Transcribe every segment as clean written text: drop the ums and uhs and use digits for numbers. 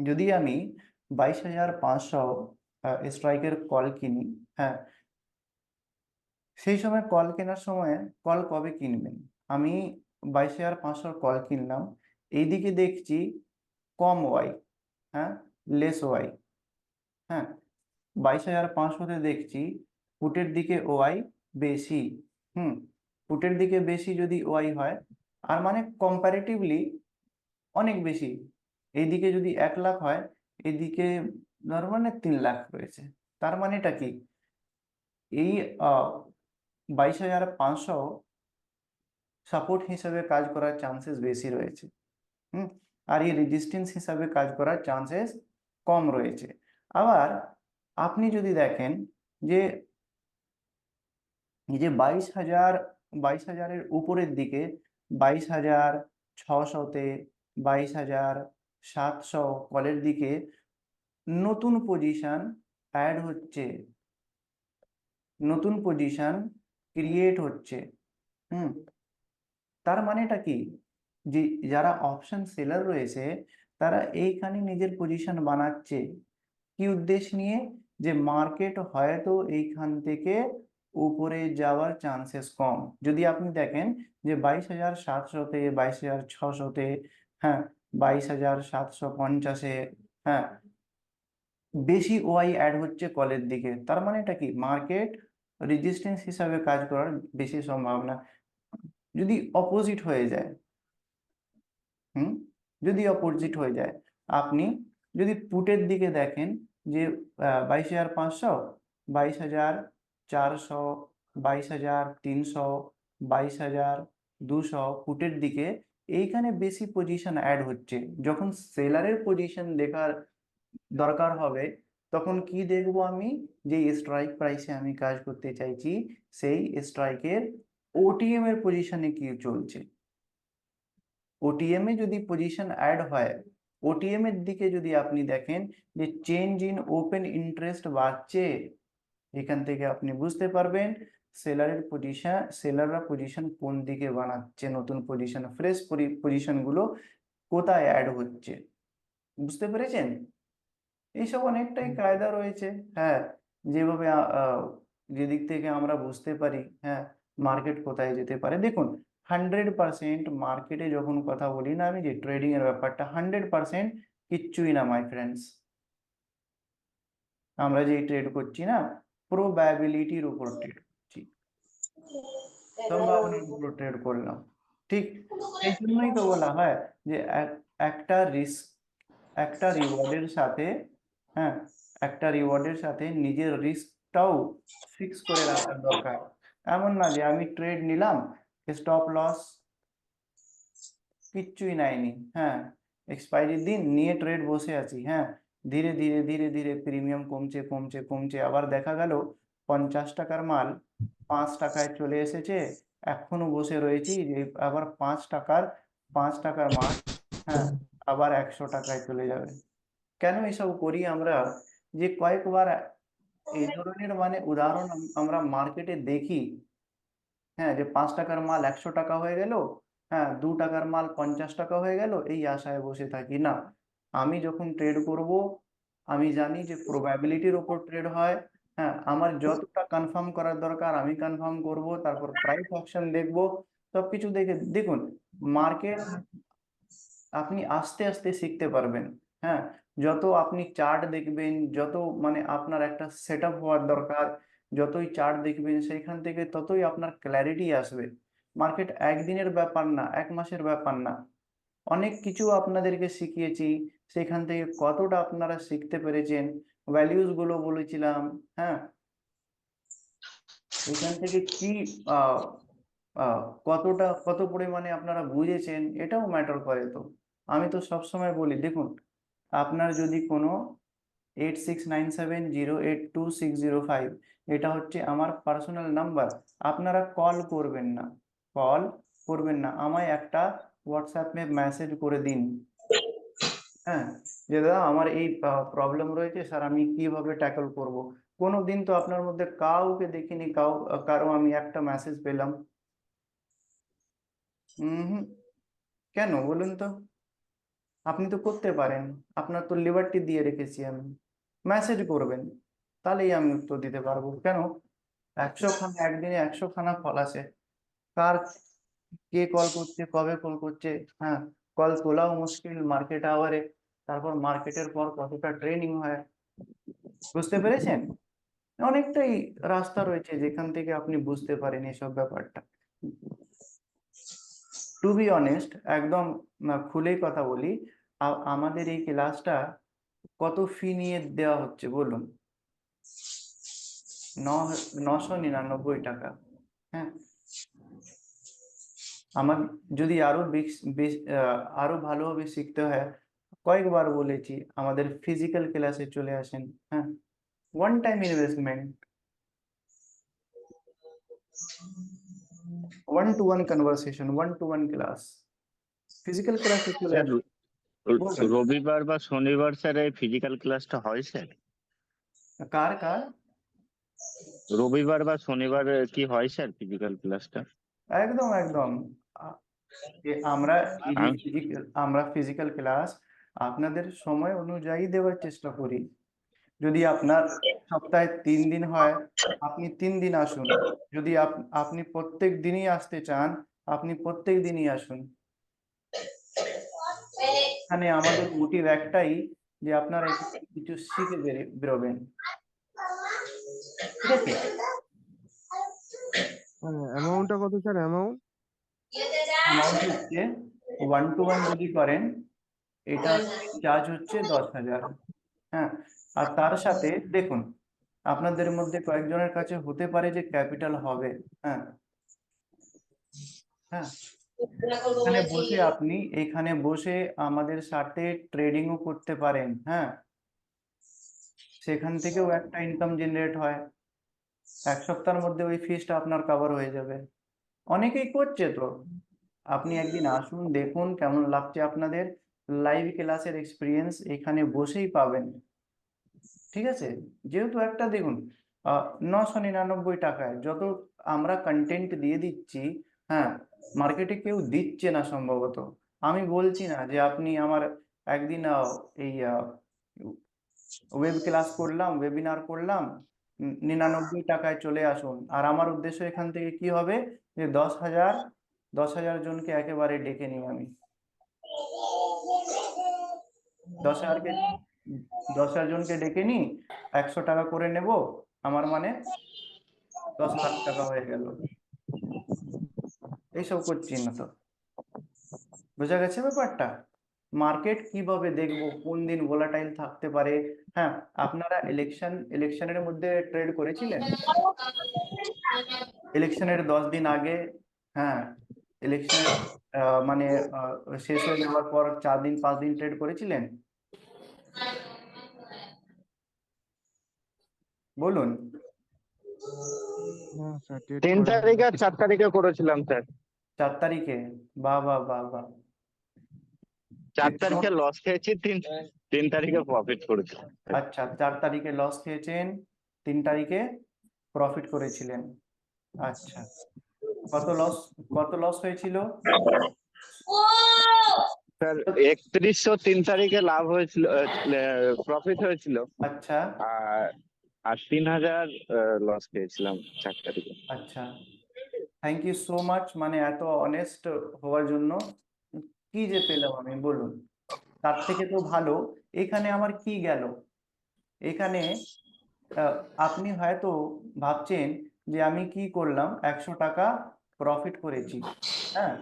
যদি আমি 22,500 স্ট্রাইকের কল কিনি, হ্যাঁ, সেই সময় কল কেনার সময় কল কবে কিনবেন? আমি 22,500 কল কিনলাম, এইদিকে দেখছি কম ওয়াই, হ্যাঁ, লেস ওয়াই, হ্যাঁ, 22,500-তে দেখছি পুটের দিকে ওয়াই বেশি। হুম, পুটের দিকে বেশি যদি ওয়াই হয়, আর মানে কম্পারেটিভলি অনেক বেশি, এইদিকে যদি 1 লাখ হয়, এদিকে ধর মানে 3 লাখ রয়েছে। তার মানেটা কি? এই 22,500 সাপোর্ট হিসাবে কাজ করার চান্সেস বেশি রয়েছে। হুম, আর এই রেজিস্ট্যান্স হিসাবে কাজ করার চান্সেস কম রয়েছে। আবার আপনি যদি দেখেন যে এই যে 22,000 উপরের দিকে, 22,600-তে, 22,700 কলের দিকে নতুন পজিশন অ্যাড হচ্ছে, নতুন পজিশন ক্রিয়েট হচ্ছে। হুম, তার মানেটা কি? যে যারা অপশন সেলার রয়েছে, তারা এইখানে নিজের পজিশন বানাচ্ছে। কি উদ্দেশ্য নিয়ে? যে মার্কেট হয়তো এইখান থেকে উপরে যাওয়ার চান্সেস কম। যদি আপনি দেখেন যে 22,700-তে, 22,600-তে, হ্যাঁ, 22,750-এ, হ্যাঁ, বেশি ওয়াই অ্যাড হচ্ছে কলের দিকে, তার মানে এটা কি? মার্কেট রেজিস্ট্যান্স হিসাবে কাজ করার বেশি সম্ভাবনা। যদি অপোজিট হয়ে যায়, হুম, যদি অপোজিট হয়ে যায়, আপনি যদি পুটের দিকে দেখেন যে 22,500, 22,400, 22,300, 22,200 পুটের দিকে, এইখানে বেশি পজিশন অ্যাড হচ্ছে। যখন সেলারের পজিশন দেখার দরকার হবে, তখন কি দেখবো আমি? যে স্ট্রাইক প্রাইসে আমি কাজ করতে চাইছি, সেই স্ট্রাইকের ওটিএম এর পজিশনে কি চলছে। ওটিএম এ যদি পজিশন অ্যাড হয়, ওটিএম এর দিকে যদি আপনি দেখেন যে চেঞ্জ ইন ওপেন ইন্টারেস্ট বাড়ছে, এখান থেকে আপনি বুঝতে পারবেন সেলাররা পজিশন কোন দিকে বানাচ্ছে, নতুন পজিশন, ফ্রেশ পজিশন গুলো কোথায় অ্যাড হচ্ছে। বুঝতে পেরেছেন? এইসব অনেকটাই কায়দা রয়েছে। হ্যাঁ, যেভাবে যেদিক থেকে আমরা বুঝতে পারি, হ্যাঁ, মার্কেট কোথায় যেতে পারে। দেখুন, 100% মার্কেটে যখন কথা বলি না আমি, যে ট্রেডিং এর ব্যাপারটা 100% কিচ্ছুই না মাই ফ্রেন্ডস। আমরা যে ট্রেড করছি না, প্রোবাবিলিটির উপর ট্রেড করছি, সম্ভাবনার উপর ট্রেড করলাম। ঠিক এই জন্যই তো বলা হয় যে একটা রিস্ক, একটা রিওয়ার্ডের সাথে, হ্যাঁ, একটা রিওয়ার্ডের সাথে নিজের রিস্কটাও ফিক্স করে রাখার দরকার। এমন না যে আমি ট্রেড নিলাম, স্টপ লস কিচ্ছুই নাইনি, হ্যাঁ, এক্সপায়ারির দিন নিয়ে ট্রেড বসে আছি, হ্যাঁ, ধীরে ধীরে ধীরে ধীরে প্রিমিয়াম কমছে কমছে কমছে, আবার দেখা গেল 50 টাকার মাল 5 টাকায় চলে এসেছে, এখনো বসে রয়েছি যে আবার 5টাকার মাল, হ্যাঁ, আবার 100 টাকায় চলে যাবে। কেন এসব করি আমরা? যে কয়েকবার এই ধরনের মানে উদাহরণ আমরা মার্কেটে দেখি, হ্যাঁ, যে 5 টাকার মাল 100 টাকা হয়ে গেল, হ্যাঁ, 2 টাকার মাল 50 টাকা হয়ে গেল, এই আশায় বসে থাকি না। আমি যখন ট্রেড করব, আমি জানি যে প্রবাবিলিটির ওপর ট্রেড হয়। হ্যাঁ, আমার যতটা কনফার্ম করার দরকার আমি কনফার্ম করব, তারপর প্রাইস অ্যাকশন দেখব, সবকিছু দেখে দেখুন মার্কেট আপনি আস্তে আস্তে শিখতে পারবেন। হ্যাঁ, যত আপনি চার্ট দেখবেন, যত মানে আপনার একটা সেট আপ হওয়ার দরকার, যতই চার্ট দেখবেন সেইখান থেকে ততই আপনার ক্ল্যারিটি আসবে। মার্কেট একদিনের ব্যাপার না, 1 মাসের ব্যাপার না। অনেক কিছু আপনাদেরকে শিখিয়েছি, সেখান থেকে কতটা আপনারা শিখতে পেরেছেন, ভ্যালিউস গুলো বলেছিলাম, হ্যাঁ, এখান থেকে কি আহ আহ কত পরিমাণে আপনারা বুঝেছেন, এটাও ম্যাটার করে তো। আমি তো সবসময় বলি, দেখুন, আপনার যদি কোনো 8697082605, এটা হচ্ছে আমার পার্সোনাল নাম্বার, আপনারা কল করবেন না, কল করবেন না, আমায় একটা হোয়াটসঅ্যাপে মেসেজ করে দিন, হ্যাঁ, যে দাদা আমার এই প্রবলেম রয়েছে স্যার, আমি কিভাবে ট্যাকল করব। কোনো দিন তো আপনার মধ্যে কাউকে দেখিনি, কারো আমি একটা মেসেজ পেলাম? হুম, কেন বলুন তো? আপনি তো করতে পারেন, আপনার তো লিবার্টি দিয়ে রেখেছি আমি। মেসেজ করবেন, তাহলেই আমি উত্তর দিতে পারবো। কেন? 100 খানা, একদিনে 100 খানা কল আসে। কার, কে কল করছে, কবে কল করছে, হ্যাঁ, কল তোলাও মুশকিল মার্কেট আওয়ারে। তারপর মার্কেটের পর কতটা ট্রেনিং হয়, বুঝতে পেরেছেন? অনেকটাই রাস্তা রয়েছে যেখান থেকে আপনি বুঝতে পারেন এসব ব্যাপারটা। টু বি অনেস্ট, একদম খুলেই কথা বলি, আমাদের এই ক্লাসটা কত ফি নিয়ে দেওয়া হচ্ছে বলুন? 999 টাকা। হ্যাঁ, আমার যদি আরো ভালোভাবে শিখতে হয়, কয়েকবার বলেছি আমাদের ফিজিক্যাল ক্লাসে চলে আসেন। হ্যাঁ, one time investment, one to one conversation, one to one class, physical ক্লাসে চলে স্যার, আসেন। বলবেন রবিবার বা শনিবার স্যার এই ফিজিক্যাল ক্লাসটা হয় স্যার? কার কার? রবিবার বা শনিবার কি হয় স্যার ফিজিক্যাল ক্লাসটা? একদম একদম। আ- আমরা এই যে আমি- আমরা ফিজিক্যাল ক্লাস আপনাদের সময় অনুযায়ী দেওয়ার চেষ্টা করি। যদি আপনার সপ্তাহে 3 দিন হয়, আপনি 3 দিন আসুন। যদি আপনি প্রত্যেক দিনই আসতে চান, আপনি প্রত্যেক দিনই আসুন। এখানে আমাদের মোটিভ একটাই, যে আপনারা এখান থেকে কিছু শিখে বেরোবেন। ঠিক আছে? অ্যামাউন্টটা কত স্যার, অ্যামাউন্ট? অ্যামাউন্ট হচ্ছে, ওয়ান টু ওয়ান যদি করেন, এটা চার্জ হচ্ছে 10,000। হ্যাঁ, আর তার সাথে দেখুন, আপনাদের মধ্যে কয়েকজনের কাছে হতে পারে যে ক্যাপিটাল হবে। হ্যাঁ, হ্যাঁ, এখানে বসে আমাদের সাথে ট্রেডিংও করতে পারেন। হ্যাঁ, সেখান থেকেও একটা ইনকাম জেনারেট হয়। 1 সপ্তাহের মধ্যে ওই ফিসটা আপনার কভার হয়ে যাবে। অনেকেই করছে তো। আপনি একদিন আসুন, দেখুন কেমন লাগছে আপনাদের। লাইভ ক্লাসের এক্সপিরিয়েন্স এখানে বসেই পাবেন। ঠিক আছে? যেহেতু একটা দেখুন, 999 টাকায় যত আমরা কন্টেন্ট দিয়ে দিচ্ছি, হ্যাঁ, মার্কেটে কেউ দিচ্ছে না সম্ভবত। আমি বলছি না যে আপনি আমার একদিন এই ওয়েব ক্লাস করলাম, ওয়েবিনার করলাম, 99 টাকায় চলে আসুন। আর আমার উদ্দেশ্য এখান থেকে কি হবে, যে 10,000 জনকে একেবারে ডেকে নিই আমি। 10,000 জনকে ডেকে নিই, 100 টাকা করে নেব, আমার মানে 10 লাখ টাকা হয়ে গেল। এইসব করছি না তো। বোঝা গেছে ব্যাপারটা? মার্কেট কিভাবে দেখবো, কোন দিন ভোলাটাইল থাকতে পারে। হ্যাঁ, আপনারা ইলেকশনের মধ্যে ট্রেড করেছিলেন? ইলেকশনের 10 দিন আগে, হ্যাঁ, ইলেকশনের মানে শেষ হয়ে যাওয়ার পর 4 দিন 5 দিন ট্রেড করেছিলেন? বলুন। হ্যাঁ স্যার, ডেট 3 তারিখ আর 4 তারিখে করেছিলাম স্যার। 4 তারিখে? বাহ বাহ বাহ বাহ। 4 তারিখে লস খেয়েছি, 3 তারিখে প্রফিট করেছি। আচ্ছা, 4 তারিখে লস খেয়েছেন, 3 তারিখে প্রফিট করেছিলেন। আচ্ছা, কত লস, কত লস হয়েছিল? স্যার 3100 3 তারিখে লাভ হয়েছিল, প্রফিট হয়েছিল। আচ্ছা আর আর 3,000 লস খেয়েছিলাম 4 তারিখে। আচ্ছা, থ্যাংক ইউ সো মাচ, মানে এত অনেস্ট হওয়ার জন্য। কি যে পেলাম আমি বলুন? তার থেকে তো ভালো। এখানে আমার কি গেল? এখানে আহ, আপনি হয়তো ভাবছেন যে আমি কি করলাম, 100 টাকা প্রফিট করেছি। হ্যাঁ,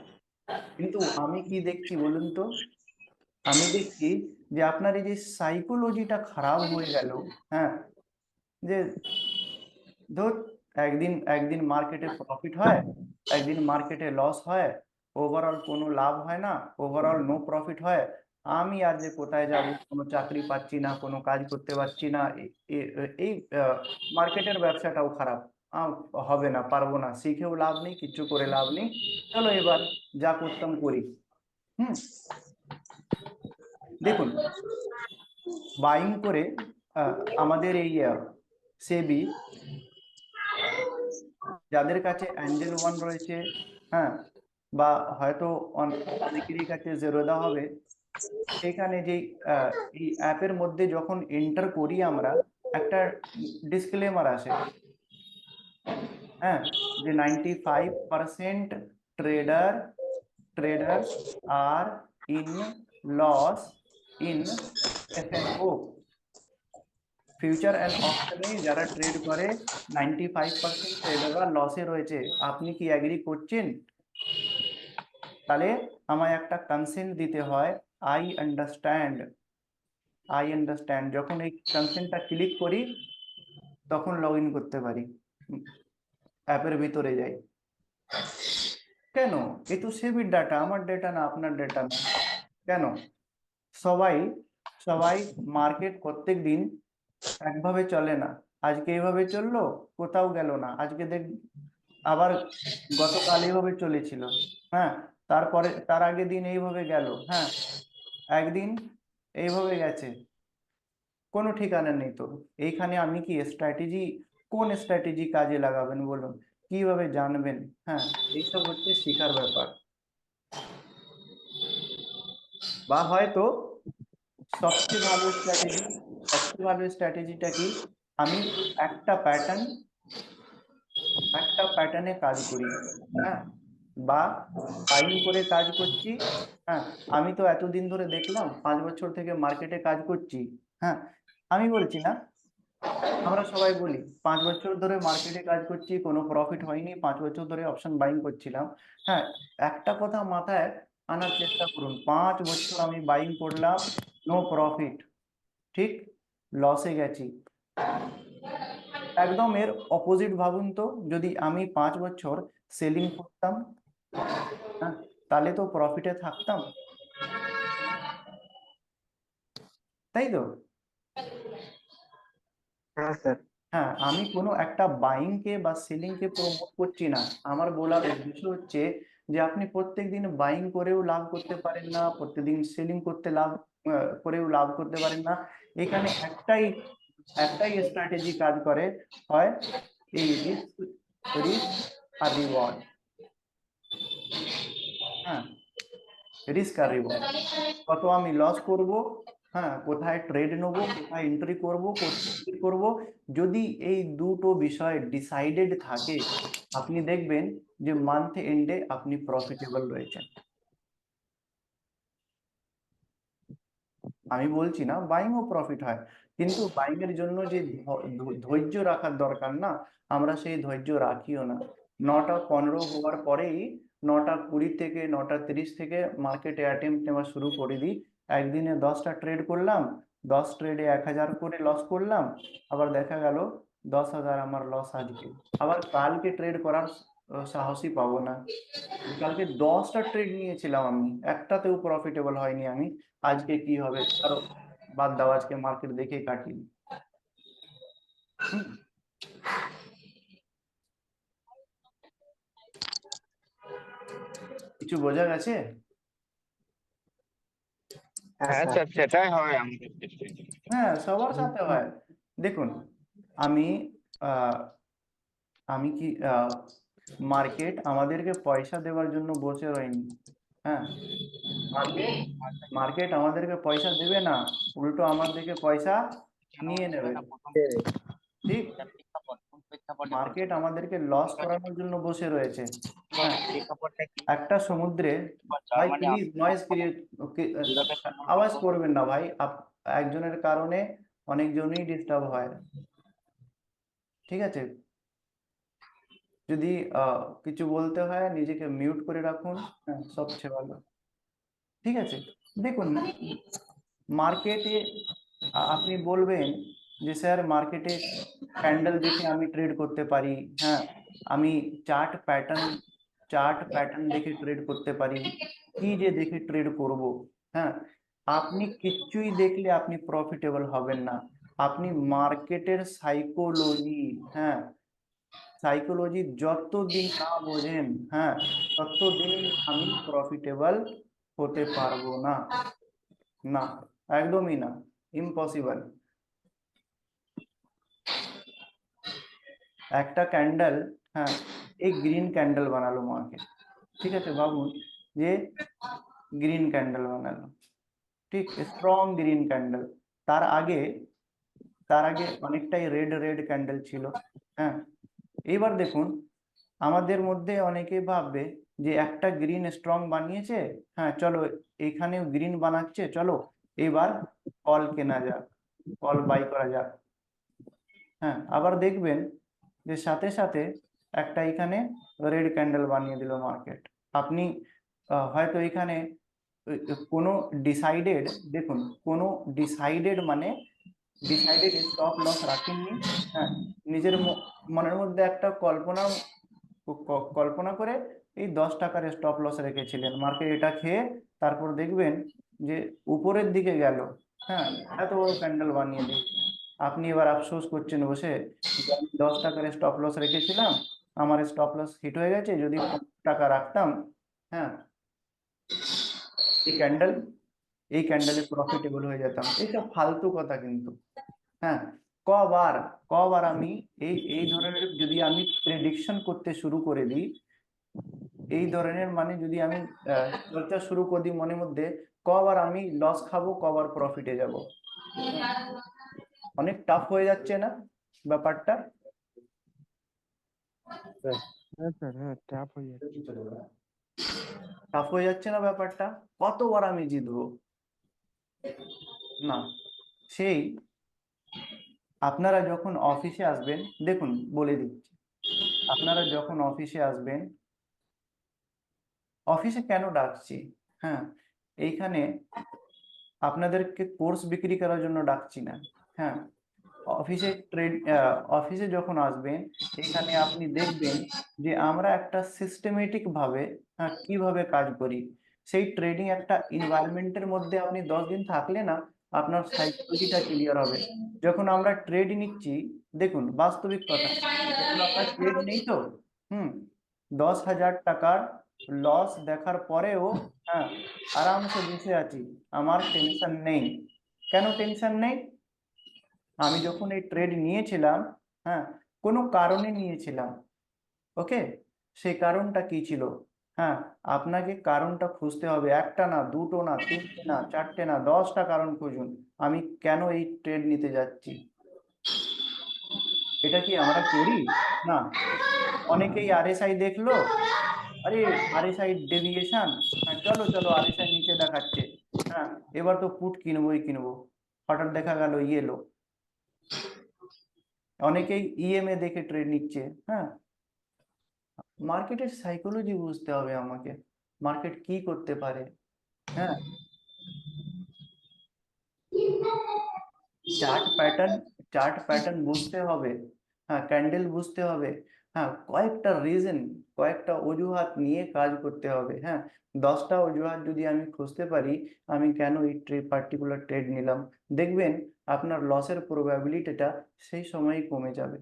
কিন্তু আমি কি দেখছি বলুন তো? আমি দেখছি যে আপনার এই যে সাইকোলজিটা খারাপ হয়ে গেল। হ্যাঁ, যে ধর, একদিন একদিন মার্কেটে প্রফিট হয়, একদিন মার্কেটে লস হয়, ওভারঅল কোনো লাভ হয় না, ওভারঅল নো প্রফিট হয়। আমি আর যে কোথায় যাব, কোনো চাকরি পাচ্ছি না, কোনো কাজ করতে পারছি না, এই মার্কেটের ব্যবসাটাও খারাপ। আহ, হবে না, পারবো না, শিখেও লাভ নেই, কিচ্ছু করে লাভ নেই। চলো এবার যা করতাম করি। হুম, দেখুন, বাইং করে আমাদের এই সেবি, যাদের কাছে অ্যাঞ্জেল ওয়ান রয়েছে, হ্যাঁ, বা হয়তো অনেকেরই কাছে জেরোদা হবে, এখানে যে এই অ্যাপের মধ্যে যখন এন্টার করি আমরা একটা ডিসক্লেমার আসে, হ্যাঁ, যে 95% traders are in loss in F&O, future and অপশনে যারা ট্রেড করে 95% ট্রেডাররা লসে রয়েছে। আপনি কি অ্যাগ্রি করছেন? তাহলে আমায় একটা কনসেন্ট দিতে হয়, আই আন্ডারস্ট্যান্ড। যখন এই কনসেন্টটা ক্লিক করি তখন লগ ইন করতে পারি, অ্যাপের ভিতরে যাই। কেন? এ তো সেবির ডাটা, আমার ডেটা না, আপনার ডেটা না। কেন? সবাই সবাই মার্কেট প্রত্যেক দিন একভাবে চলে না। আজকে এইভাবে চললো, কোথাও গেল না, আজকে দেখ আবার গতকাল এইভাবে চলেছিল, হ্যাঁ, তারপরে তার আগের দিন এইভাবে গেল, হ্যাঁ, একদিন এইভাবে গেছে, কোনো ঠিকানা নেই। তো এইখানে আমি কি স্ট্র্যাটেজি, কোন স্ট্র্যাটেজি কাজে লাগাবেন বলুন, কিভাবে জানবেন? হ্যাঁ, এইসব হচ্ছে শেখার ব্যাপার। বা হয়তো সবচেয়ে ভালো স্ট্র্যাটেজিটা কি, আমি একটা প্যাটার্নে কাজ করি, হ্যাঁ, বা বাইং করে কাজ করছি। হ্যাঁ, আমি তো এতদিন ধরে দেখলাম, 5 বছর থেকে মার্কেটে কাজ করছি। হ্যাঁ, আমি বলছি না, আমরা সবাই বলি 5 বছর ধরে মার্কেটে কাজ করছি, কোনো প্রফিট হয়নি, 5 বছর ধরে অপশন বাইং করছিলাম। হ্যাঁ, একটা কথা মাথায় আনার চেষ্টা করুন, 5 বছর আমি বাইং করলাম, নো প্রফিট, ঠিক, লসে গেছি। একদম এর অপোজিট ভাবুন তো, যদি আমি 5 বছর সেলিং করতাম, হ্যাঁ, তাহলে তো প্রফিটে থাকতাম, তাই তো? হ্যাঁ স্যার। হ্যাঁ, আমি কোনো একটা বাইং কে বা সেলিং কে প্রমোট করছি না। আমার বলার উদ্দেশ্য হচ্ছে যে আপনি প্রত্যেকদিন বাইং করেও লাভ করতে পারেন না, প্রত্যেকদিন সেলিং করেও লাভ করতে পারেন না। এখানে একটাই স্ট্র্যাটেজি কাজ করে, হয় এই রিস্ক আর রিওয়ার্ড। হ্যাঁ, রিস্ক আর রিওয়ার্ড, কত আমি লস করব, হ্যাঁ, কোথায় ট্রেড নেব, কোথায় এন্ট্রি করব, কোথায় করব। যদি এই দুটো বিষয় ডিসাইডেড থাকে, আপনি দেখবেন যে মান্থ এন্ডে আপনি প্রফিটেবল রয়েছেন। আমি বলছি না বাইং ও প্রফিট হয়, কিন্তু বাইং এর জন্য যে ধৈর্য রাখার দরকার না, আমরা সেই ধৈর্য রাখিও না। 9টা 15 হওয়ার পরেই 9টা 20 থেকে 9টা 30 থেকে মার্কেটে অ্যাটেম্প্ট নেওয়া শুরু করে দিই। একদিনে 10টা ট্রেড করলাম, 10 ট্রেডে 1000 করে লস করলাম, আবার দেখা গেল 10,000 আমার লস আজকে। আবার কালকে ট্রেড করার সাহসই পাবো না। কালকে 10টা ট্রেড নিয়েছিলাম, আমি একটাতেও প্রফিটেবল হয়নি। আমি আজকে কি হবে, আরো বাদ দাও, আজকে মার্কেট দেখে কাটি। হুম, কিছু বোঝা গেছে? হ্যাঁ স্যার, সেটাই হয় আমাদের ক্ষেত্রে। হ্যাঁ, সবার সাথে হয়। দেখুন, আমি আহ, আমি কি মার্কেট আমাদেরকে পয়সা দেওয়ার জন্য বসে রইনি। হ্যাঁ, মার্কেট মার্কেট আমাদেরকে পয়সা দেবে না, উল্টো আমাদেরকে পয়সা নিয়ে নেবে, ঠিক। মার্কেট আমাদেরকে লস করানোর জন্য বসে রয়েছে। হ্যাঁ, একটা সমুদ্রে, ভাই প্লিজ নয়েজ ক্রিয়েট, আওয়াজ করবেন না ভাই, একজনের কারণে অনেকজনই ডিস্টার্ব হয়, ঠিক আছে? যদি কিছু বলতে হয় নিজেকে মিউট করে রাখুন, হ্যাঁ, সবচেয়ে ভালো, ঠিক আছে? দেখুন, মার্কেটে আপনি বলবেন যে স্যার মার্কেটে ক্যান্ডেল দেখে আমি ট্রেড করতে পারি, হ্যাঁ, আমি চার্ট প্যাটার্ন দেখে ট্রেড করতে পারি, কি যে দেখে ট্রেড করব? হ্যাঁ, আপনি কিচ্ছুই দেখলে আপনি প্রফিটেবল হবেন না। আপনি মার্কেটের সাইকোলজি, হ্যাঁ, সাইকোলজি যতদিন না বোঝেন, হ্যাঁ, ততদিন আমি প্রফিটেবল হতে পারবো না, না, একদমই না, ইম্পসিবল। একটা ক্যান্ডেল, হ্যাঁ, এই গ্রিন ক্যান্ডেল বানালো মার্কেট, ঠিক আছে, ভাবুন যে গ্রিন ক্যান্ডেল বানালো, ঠিক স্ট্রং গ্রিন ক্যান্ডেল। তার আগে তার আগে অনেকটাই রেড রেড ক্যান্ডেল ছিল। হ্যাঁ, এইবার দেখুন, আমাদের মধ্যে অনেকে ভাববে যে একটা গ্রিন স্ট্রং বানিয়েছে, হ্যাঁ চলো এখানেও গ্রিন বানাচ্ছে, চলো এবার কল কেনা যাক, কল বাই করা যাক। হ্যাঁ, আবার দেখবেন যে সাথে সাথে একটা এখানে রেড ক্যান্ডেল বানিয়ে দিল মার্কেট। আপনি হয়তো এখানে কোনো ডিসাইডেড, দেখুন কোনো ডিসাইডেড মানে ডিসাইডেড স্টপ লস রাখেননি। হ্যাঁ, নিজের মনের মধ্যে একটা কল্পনা করে এই 10 টাকার স্টপ লস রেখেছিলেন, মার্কেট এটা খেয়ে তারপর দেখবেন যে উপরের দিকে গেল। হ্যাঁ, এত বড় ক্যান্ডেল বানিয়ে দিই, আপনি এবার আফসোস করছেন বসে যে আমি 10 টাকার স্টপ লস রেখেছিলাম, আমার স্টপ লস হিট হয়ে গেছে, যদি 15 টাকা রাখতাম, হ্যাঁ এই ক্যান্ডেল এই ক্যান্ডেলে প্রফিটেবল হয়ে যেতাম। এইসব ফালতু কথা কিন্তু। হ্যাঁ, কবার কবার আমি এই এই ধরনের যদি আমি প্রেডিকশন করতে শুরু করে দিই, এই ধরনের মানে যদি আমি চর্চা শুরু করে দিই মনের মধ্যে, কবার আমি লস খাবো কবার প্রফিটে যাব। অনেক টাফ হয়ে যাচ্ছে না ব্যাপারটা? হ্যাঁ স্যার, হ্যাঁ ট্যাপ হয়ে যাচ্ছে। টাফ হয়ে যাচ্ছে না ব্যাপারটা? কতবার আমি জিতবো? না, সেই আপনারা যখন অফিসে আসবেন, দেখুন বলে দিচ্ছি, আপনারা যখন অফিসে আসবেন, অফিসে কেন ডাকছি, হ্যাঁ এইখানে আপনাদেরকে কোর্স বিক্রি করার জন্য ডাকছি না। হ্যাঁ, অফিসে যখন আসবেন, এখানে আপনি দেখবেন যে আমরা একটা সিস্টেমেটিক ভাবে, হ্যাঁ, কিভাবে কাজ করি। সেই ট্রেডিং একটা এনভায়রনমেন্টের মধ্যে আপনি 10 দিন থাকলে না আপনার সাইকোলজিটা ক্লিয়ার হবে। যখন আমরা ট্রেড নিচ্ছি, দেখুন বাস্তবিক কথা, যখন আমরা ট্রেড নেই তো, হুম 10,000 টাকার লস দেখার পরেও, হ্যাঁ আরামসে বসে আছি, আমার টেনশন নেই। কেন টেনশন নেই? আমি যখন এই ট্রেড নিয়েছিলাম, হ্যাঁ কোনো কারণে নিয়েছিলাম। ওকে, সেই কারণটা কি ছিল? হ্যাঁ, আপনাকে কারণটা খুঁজতে হবে, একটা না, দুটো না, তিনটে না, চারটে না, 10টা কারণ খুঁজুন আমি কেন এই ট্রেড নিতে যাচ্ছি। এটা কি আমরা করি? না, অনেকেই আরএসআই দেখলো, আরে আরএসআই ডেভিয়েশন, হ্যাঁ চলো চলো আরএসআই নিচে দেখাচ্ছে, হ্যাঁ এবার তো পুট কিনবোই কিনবো, হঠাৎ দেখা গেল ইয়েলো। অনেকেই ইএমএ দেখে ট্রেড নিচ্ছে। হ্যাঁ, মার্কেটের সাইকোলজি বুঝতে হবে আমাকে, মার্কেট কি করতে পারে। হ্যাঁ, চার্ট প্যাটার্ন বুঝতে হবে, হ্যাঁ ক্যান্ডেল বুঝতে হবে, হ্যাঁ কয়েকটা রিজন, কয়েকটা অজুহাত নিয়ে কাজ করতে হবে। হ্যাঁ, 10টা অজুহাত যদি আমি খুঁজতে পারি আমি কেন এই পার্টিকুলার ট্রেড নিলাম, দেখবেন আপনার লসের প্রবাবিলিটিটা সেই সময়ই কমে যাবে।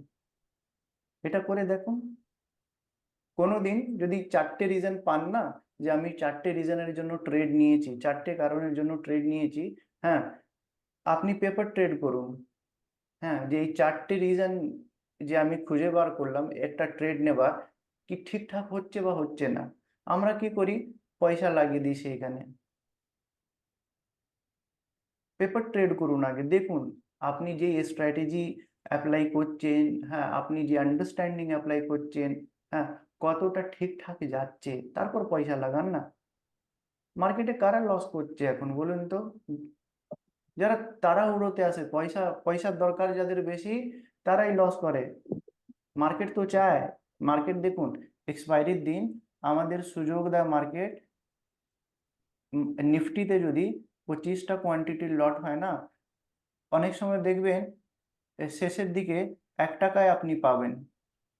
এটা করে দেখুন। কোনোদিন যদি 4টে রিজন পান না, যে আমি 4টে রিজনের জন্য ট্রেড নিয়েছি, 4টে কারণের জন্য ট্রেড নিয়েছি, হ্যাঁ আপনি পেপার ট্রেড করুন। হ্যাঁ, যে এই 4টে রিজন যে আমি খুঁজে বার করলাম একটা ট্রেড নেবার, কি ঠিকঠাক হচ্ছে বা হচ্ছে না, আমরা কি করি, পয়সা লাগিয়ে দিই সেইখানে। পেপার ট্রেড করুন আগে, দেখুন আপনি যে স্ট্র্যাটেজি অ্যাপ্লাই করছেন, হ্যাঁ আপনি যে আন্ডারস্ট্যান্ডিং অ্যাপ্লাই করছেন, হ্যাঁ কতটা ঠিকঠাক যাচ্ছে, তারপর পয়সা লাগান না। মার্কেটে কারা লস করছে এখন বলুন তো? যারা তাড়াহুড়োতে আসে, পয়সার দরকার যাদের বেশি, তারাই লস করে। মার্কেট তো চায়, মার্কেট দেখুন এক্সপায়ারির দিন আমাদের সুযোগ দেয় মার্কেট। নিফটিতে যদি 25টা কোয়ান্টিটির লট হয় না, অনেক সময় দেখবেন শেষের দিকে 1 টাকায় আপনি পাবেন,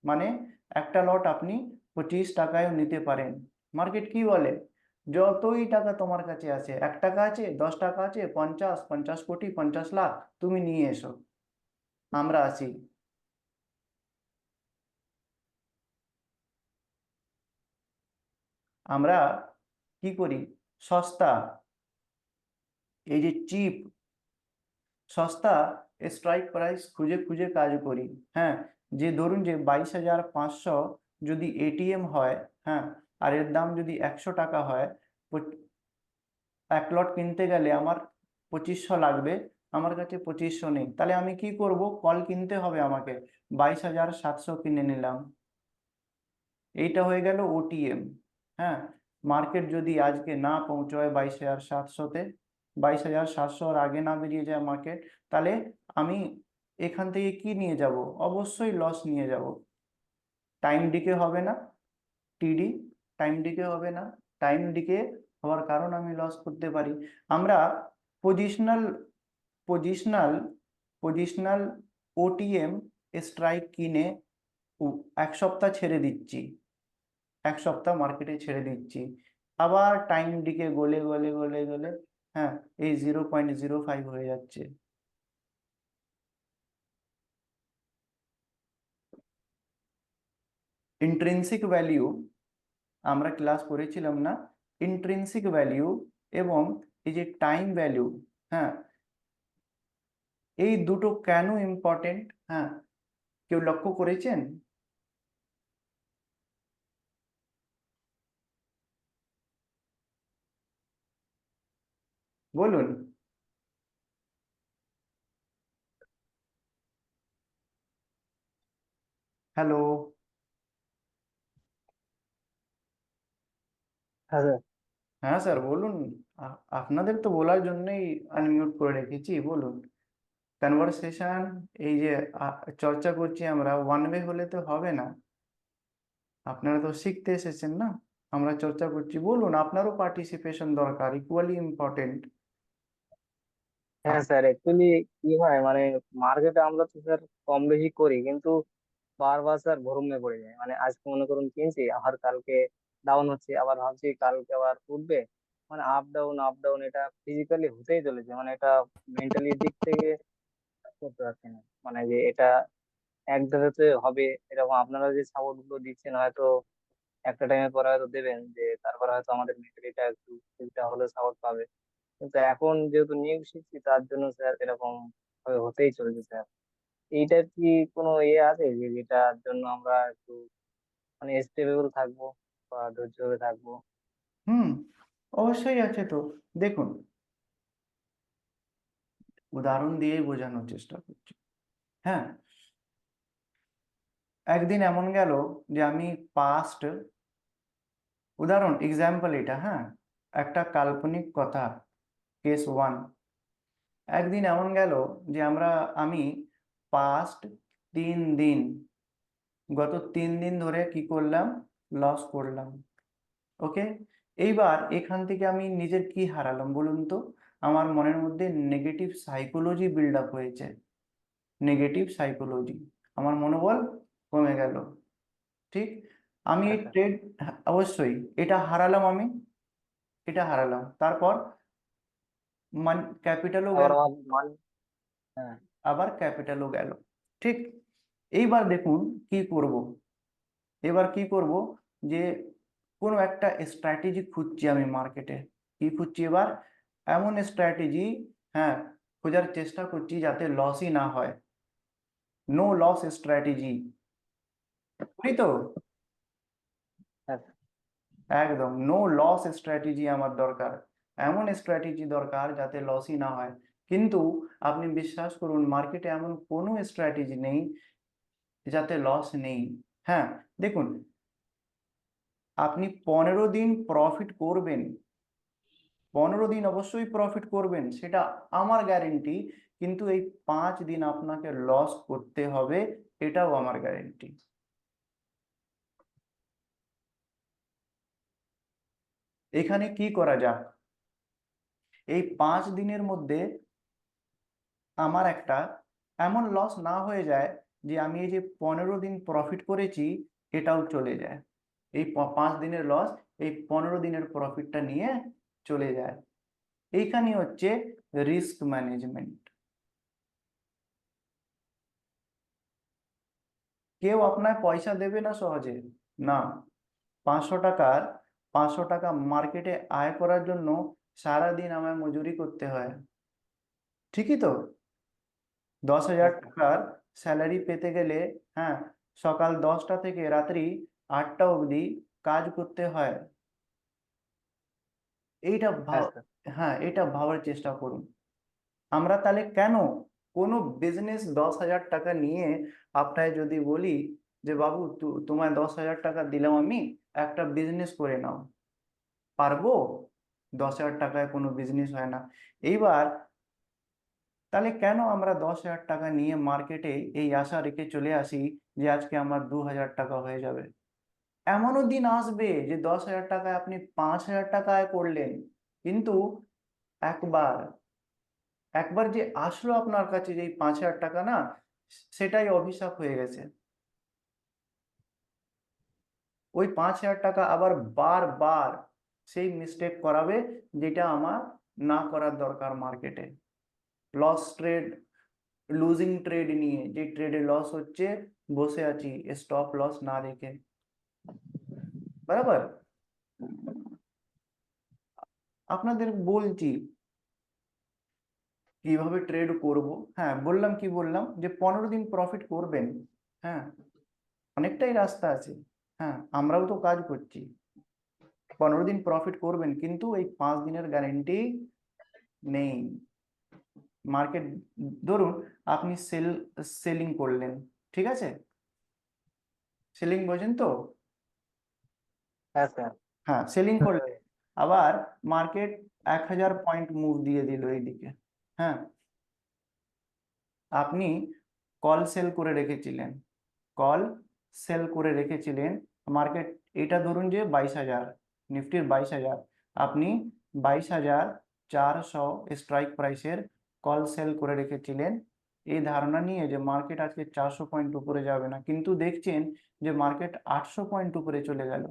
মানে একটা লট আপনি 25 টাকায়ও নিতে পারেন। মার্কেট কি বলে, যতই টাকা তোমার কাছে আছে, 1 টাকা আছে, 10 টাকা আছে, 50 কোটি, 50 লাখ, তুমি নিয়ে এসো, আমরা আছি। আমরা কি করি, সস্তা, এই যে চিপ, সস্তা স্ট্রাইক প্রাইস খুঁজে খুঁজে কাজ করি। হ্যাঁ, যে ধরুন যে 22,500 যদি এটিএম হয়, হ্যাঁ আর এর দাম যদি 100 টাকা হয়, এক লট কিনতে গেলে আমার 2500 লাগবে, আমার কাছে 2500 নেই, তাহলে আমি কি করব? কল কিনতে হবে আমাকে, 22,700 কিনে নিলাম। এইটা হয়ে গেল ওটিএম। হ্যাঁ, মার্কেট যদি আজকে না পৌঁছয় 22,700-তে, 22,700-র আগে না বেরিয়ে যায় মার্কেট, তাহলে আমি এখান থেকে কি নিয়ে যাব? অবশ্যই লস নিয়ে যাব। টাইম ডিকে হবে না, টিডি, টাইম ডিকে হবে না। টাইম ডিকে হওয়ার কারণ আমি লস করতে পারি। আমরা positional positional positional OTM strike কিনে 1 সপ্তাহ ছেড়ে দিচ্ছি, 1 সপ্তাহ মার্কেটে ছেড়ে দিচ্ছি, আবার টাইম ডিকে গলে গলে গলে গলে, হ্যাঁ, এই 0.05 হয়ে যাচ্ছে। ইন্ট্রিনসিক ভ্যালিউ আমরা ক্লাস করেছিলাম না? ইন্ট্রিনসিক ভ্যালিউ এবং এই যে টাইম ভ্যালিউ, হ্যাঁ, এই দুটো কেন ইম্পর্টেন্ট? হ্যাঁ, কেউ লক্ষ্য করেছেন? বলুন। হ্যালো। হ্যাঁ স্যার। হ্যাঁ স্যার বলুন। আপনাদের তো বলার জন্যই আনমিউট করে রেখেছি, বলুন। কনভারসেশন, এই যে চর্চা করছি আমরা, ওয়ান ওয়ে হলে তো হবে না। আপনারা তো শিখতে এসেছেন না, আমরা চর্চা করছি, বলুন। আপনারও পার্টিসিপেশন দরকার, ইকুয়ালি ইম্পর্টেন্ট। হ্যাঁ স্যার, অ্যাকচুয়ালি কি হয় মানে মার্কেটে আমরা তো স্যার কম বেশি করি, কিন্তু বারবার স্যার ভরমে পড়ে যায়। মানে আজকে মনে করুন কিনছি, আবার কালকে ডাউন হচ্ছে, আবার ভাবছি কালকে আবার উঠবে। মানে আপ ডাউন আপ ডাউন, এটা ফিজিক্যালি হতেই চলেছে। মানে এটা মেন্টালি দিক থেকে করতে পারছি না, মানে যে এটা এক ধাপে হবে এরকম। আপনারা যে সাপোর্ট গুলো দিচ্ছেন, হয়তো একটা টাইমের পরে হয়তো দেবেন, যে তারপরে হয়তো আমাদের মেন্টালিটা একটু কিছুটা হলেও সাপোর্ট পাবে। কিন্তু এখন যেহেতু নিয়োগ শিখছি, তার জন্য স্যার এরকম ভাবে হতেই চলেছে স্যার। এইটার কি কোনো ইয়ে আছে যে যেটার জন্য আমরা একটু মানে স্টেবল থাকবো বা ধৈর্য ধরে থাকবো? হুম, অবশ্যই আছে তো। দেখুন, উদাহরণ দিয়েই বোঝানোর চেষ্টা করছি। হ্যাঁ, একদিন এমন গেল যে আমি পাস্ট, উদাহরণ এক্সাম্পল এটা, হ্যাঁ, একটা কাল্পনিক কথা, কেস 1। একদিন এমন গেল যে আমি পাস্ট 3 দিন, গত 3 দিন ধরে কি করলাম? লস করলাম। ওকে, এইবার এখান থেকে আমি নিজের কি হারালাম বলুন তো? আমার মনের মধ্যে নেগেটিভ সাইকোলজি বিল্ড আপ হয়েছে, নেগেটিভ সাইকোলজি, আমার মনোবল কমে গেল। ঠিক, আমি এই আচ্ছা। ট্রেড, অবশ্যই এটা হারালাম আমি, এটা হারালাম, তারপর ক্যাপিটালও আবার গেল, আমার মান। হ্যাঁ। আবার ক্যাপিটালও গেল। ঠিক, এইবার দেখুন কি করব। এবার কি করব, যে কোনো একটা স্ট্র্যাটেজি খুঁজছি আমি মার্কেটে। কি খুঁজছি এবার? এমন স্ট্র্যাটেজি, হ্যাঁ, খোঁজার চেষ্টা করছি যাতে লসই না হয়, নো লস স্ট্র্যাটেজি। বুঝলি তো? আচ্ছা। একদম নো লস স্ট্র্যাটেজি আমার দরকার, এমন স্ট্র্যাটেজি দরকার যাতে লসই না হয়। কিন্তু আপনি বিশ্বাস করুন, মার্কেটে এমন কোনো স্ট্র্যাটেজি নেই যাতে লস নেই। হ্যাঁ, দেখুন, আপনি 15 দিন প্রফিট করবেন, 15 দিন অবশ্যই প্রফিট করবেন, সেটা আমার গ্যারেন্টি। কিন্তু এই 5 দিন আপনাকে লস করতে হবে, এটাও আমার গ্যারেন্টি। এখানে কি করা যাক? এই 5 দিনের মধ্যে আমার একটা এমন লস না হয়ে যায় যে আমি এই যে 15 দিন প্রফিট করেছি এটাও চলে যায়, এই 5 দিনের লস এই 15 দিনের প্রফিটটা নিয়ে চলে যায়। এইখানে হচ্ছে রিস্ক ম্যানেজমেন্ট। কেউ আপনার পয়সা দেবে না সহজে, না। 500 টাকার 500 টাকা মার্কেটে আয় করার জন্য সারাদিন আমায় মজুরি করতে হয়, ঠিকই তো? 10,000 আচ্ছা। টাকার স্যালারি পেতে গেলে, হ্যাঁ, সকাল 10টা থেকে রাত্রি 8টা অবধি কাজ করতে হয়। এইটা ভাব, আচ্ছা। হ্যাঁ, এটা ভাবার চেষ্টা করুন। আমরা তাহলে কেন কোনো বিজনেস 10,000 টাকা নিয়ে আপনাকে যদি বলি যে বাবু তোমায় 10,000 টাকা দিলাম আমি, একটা বিজনেস করে নাও, পারবো? 10,000 টাকায় কোনো বিজনেস হয় না। এইবার তাহলে কেন আমরা 10,000 টাকা নিয়ে মার্কেটে এই আশা রেখে চলে আসি যে আজকে আমার 2,000 টাকা হয়ে যাবে? এমনও দিন আসবে যে 10,000 টাকায় আপনি 5,000 টাকা আয় করলেন, কিন্তু একবার একবার যে আসলো আপনার কাছে যে এই 5,000 টাকা না, সেটাই অভিশাপ হয়ে গেছে। ওই 5,000 টাকা আবার বারবার সেই মিস্টেক করাবে যেটা আমার না করার দরকার মার্কেটে। লস ট্রেড, লুজিং ট্রেড নিয়ে, যে ট্রেডে লস হচ্ছে, বসে আছি স্টপ লস না রেখে, বরাবর। আপনাদের বলছি কিভাবে ট্রেড করব। হ্যাঁ, বললাম, কি বললাম, যে 15 দিন প্রফিট করবেন। হ্যাঁ, অনেকটাই রাস্তা আছে। হ্যাঁ, আমরাও তো কাজ করছি। 15 দিন প্রফিট করবেন, কিন্তু এই 5 দিনের গ্যারেন্টি নেই। মার্কেট, ধরুন আপনি সেলিং করলেন, ঠিক আছে? সেলিং বোঝেন তো? হ্যাঁ স্যার। হ্যাঁ, সেলিং করলেন, আবার মার্কেট 1,000 পয়েন্ট মুভ দিয়ে দিল এইদিকে। হ্যাঁ, আপনি কল সেল করে রেখেছিলেন, কল সেল করে রেখেছিলেন। মার্কেট, এটা ধরুন যে 22,000, নিফটির 22,000, আপনি 22,400 স্ট্রাইক প্রাইসের কল সেল করে রেখেছিলেন, এই ধারণা নিয়ে যে মার্কেট আজকে 400 পয়েন্ট উপরে যাবে না, কিন্তু দেখছেন যে মার্কেট 800 পয়েন্ট উপরে চলে গেল।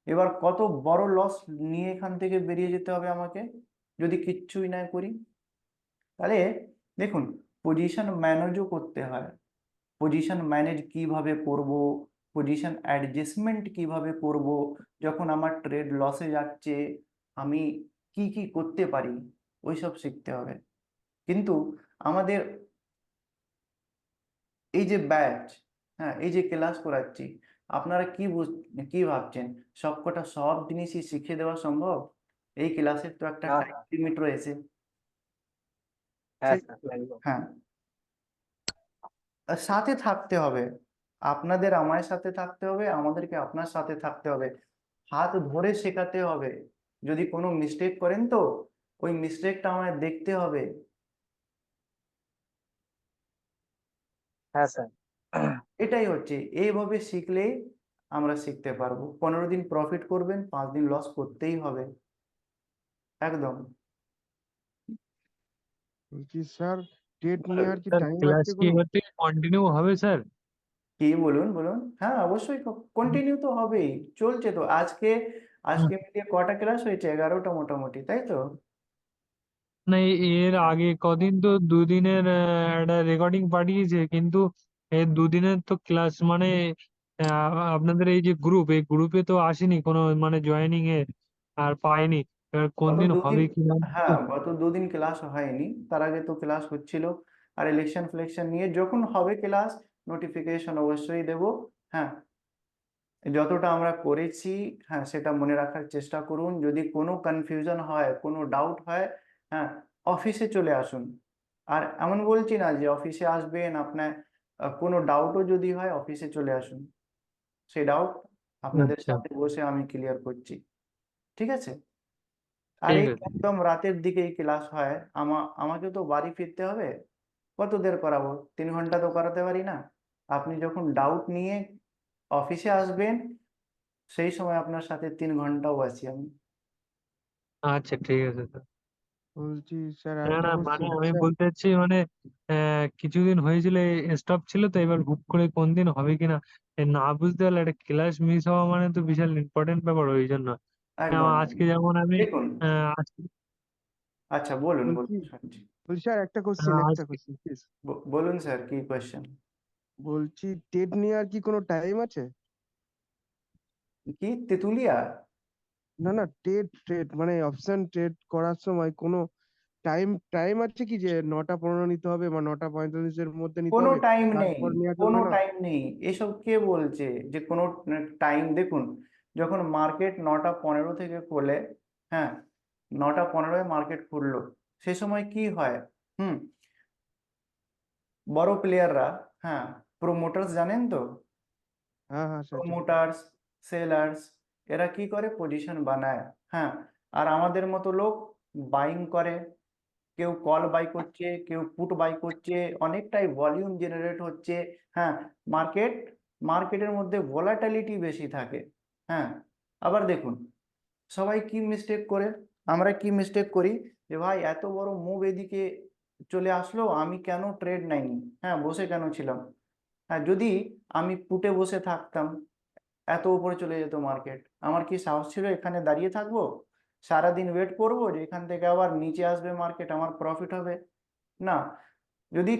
এবার কত বড় লস নিয়ে এখান থেকে বেরিয়ে যেতে হবে আমাকে, যদি কিচ্ছুই না করি। তাহলে দেখুন, পজিশন ম্যানেজও করতে হয়। পজিশন ম্যানেজ কিভাবে করব, পজিশন অ্যাডজাস্টমেন্ট কিভাবে করব, যখন আমার ট্রেড লসে যাচ্ছে আমি কি কি করতে পারি, ওইসব শিখতে হবে। কিন্তু আমাদের এই যে ব্যাচ, হ্যাঁ, এই যে ক্লাস করাচ্ছি, আপনারা কি ভাবছেন সবকটা সব জিনিসই শিখে দেওয়া সম্ভব? এই ক্লাসের তো একটা না টাইম স্যার। লিমিট রয়েছে। হ্যাঁ সেই স্যার, একদম। হ্যাঁ, আর সাথে থাকতে হবে। আপনাদের আমার সাথে থাকতে হবে, আমাদেরকে আপনার সাথে থাকতে হবে, হাত ধরে শেখাতে হবে। যদি কোনো মিস্টেক করেন তো ওই মিস্টেকটা আমায় দেখতে হবে। হ্যাঁ স্যার। এটাই হচ্ছে, এইভাবে শিখলেই আমরা শিখতে পারবো। 15 দিন প্রফিট করবেন, 5 দিন লস করতেই হবে, একদম। বলছি স্যার, টেট নেওয়ার কি স্যার টাইম ক্লাস আছে কি কোনো? এবার থেকে কন্টিনিউ হবে স্যার? কি বলুন বলুন, হ্যাঁ অবশ্যই কন্টিনিউ তো হবেই, চলছে তো। আজকে হুম। আজকে মিলিয়ে কটা ক্লাস হয়েছে? 11টা মোটামুটি, তাই তো? না এর আগে কদিন তো দুদিনের একটা রেকর্ডিং পাঠিয়েছে, কিন্তু এই দুদিনের তো ক্লাস মানে আপনাদের এই যে গ্রুপ, এই গ্রুপে তো আসেনি কোনো মানে জয়েনিং এ, আর পাইনি। এবার কোন গত দিন দুদিন, হবে কি না হ্যাঁ গত দুদিন ক্লাস হয়নি, তার আগে তো ক্লাস হচ্ছিল। আর ইলেকশন ফিলেকশন নিয়ে যখন হবে ক্লাস, নোটিফিকেশন অবশ্যই দেব। হ্যাঁ, যতটা আমরা করেছি, হ্যাঁ সেটা মনে রাখার চেষ্টা করুন। যদি কোনো কনফিউশন হয়, কোনো ডাউট হয়, হ্যাঁ অফিসে চলে আসুন। আর এমন বলছি না যে অফিসে আসবেন আপনার, কোনো ডাউটও যদি হয় অফিসে চলে আসুন, সেই ডাউট আপনাদের আচ্ছা, সাথে বসে আমি ক্লিয়ার করছি, ঠিক আছে? আর ঠিক এই আছে। একদম রাতের দিকেই ক্লাস হয়, আমাকে তো বাড়ি ফিরতে হবে। কত দের করাবো? 3 ঘন্টা তো করাতে পারি না। আপনি যখন ডাউট নিয়ে অফিসে আসবেন, সেই সময় আপনার সাথে 3 ঘন্টাও আছি আমি। আচ্ছা ঠিক আছে স্যার। বলছি স্যার, না আরেকটা না মানে কোশ্চেন আমি স্যার। বলতে চাচ্ছি মানে কিছুদিন হয়েছিল স্টপ ছিল, তো এবার হুট করে কোন দিন হবে কিনা না বুঝতে পারলে একটা ক্লাস মিস হওয়া মানে তো বিশাল ইম্পর্টেন্ট ব্যাপার, ওই জন্য। একদম আজকে একদম। যেমন আমি দেখুন, আজকে আচ্ছা বলুন বলছি বলুন, শুনছি। বলছি স্যার, একটা আজকে কোশ্চেন প্লিজ। বলুন স্যার, কি কোয়েশ্চেন? বলছি টেট নেওয়ার কি কোনো টাইম আছে? কি তেতুলিয়া? না না, টেট ট্রেড মানে অপশন ট্রেড করার সময় কোনো টাইম টাইম আছে কি, যে 9টা 15 নিতে হবে বা 9টা 45-এর মধ্যে নিতে কোনো হবে, টাইম নেই, তারপর নেওয়া কোনো চলবে না? টাইম নেই। এসব কে বলছে যে কোনো টাইম? দেখুন, যখন মার্কেট 9টা 15 থেকে খোলে, হ্যাঁ 9টা 15-এ মার্কেট খুললো, সে সময় কি হয়? হুম, বড় প্লেয়াররা, হ্যাঁ, প্রোমোটার্স জানেন তো, হ্যাঁ হ্যাঁ সেটা প্রোমোটার্স, সেলার্স, এরা কি করে পজিশন বানায়, হ্যাঁ, আর আমাদের মতো লোক বাইং করে, কেউ কল বাই করছে, কেউ পুট বাই করছে, অনেকটাই ভলিউম জেনারেট হচ্ছে, হ্যাঁ, মার্কেটের মধ্যে ভোলাটিলিটি বেশি থাকে, হ্যাঁ। আবার দেখুন, সবাই কি মিস্টেক করে, আমরা কি মিস্টেক করি, যে ভাই এত বড় মুভ এদিকে চলে আসলো, আমি কেন ট্রেড নেইনি, হ্যাঁ, বসে কেন ছিলাম, হ্যাঁ, যদি আমি পুটে বসে থাকতাম, এত উপরে চলে যেত মার্কেট, আমার কি সাহস ছিল এখানে দাঁড়িয়ে থাকবো, সারাদিন ওয়েট করবো যে এখান থেকে আবার নিচে আসবে মার্কেট, আমার প্রফিট হবে? না। যদি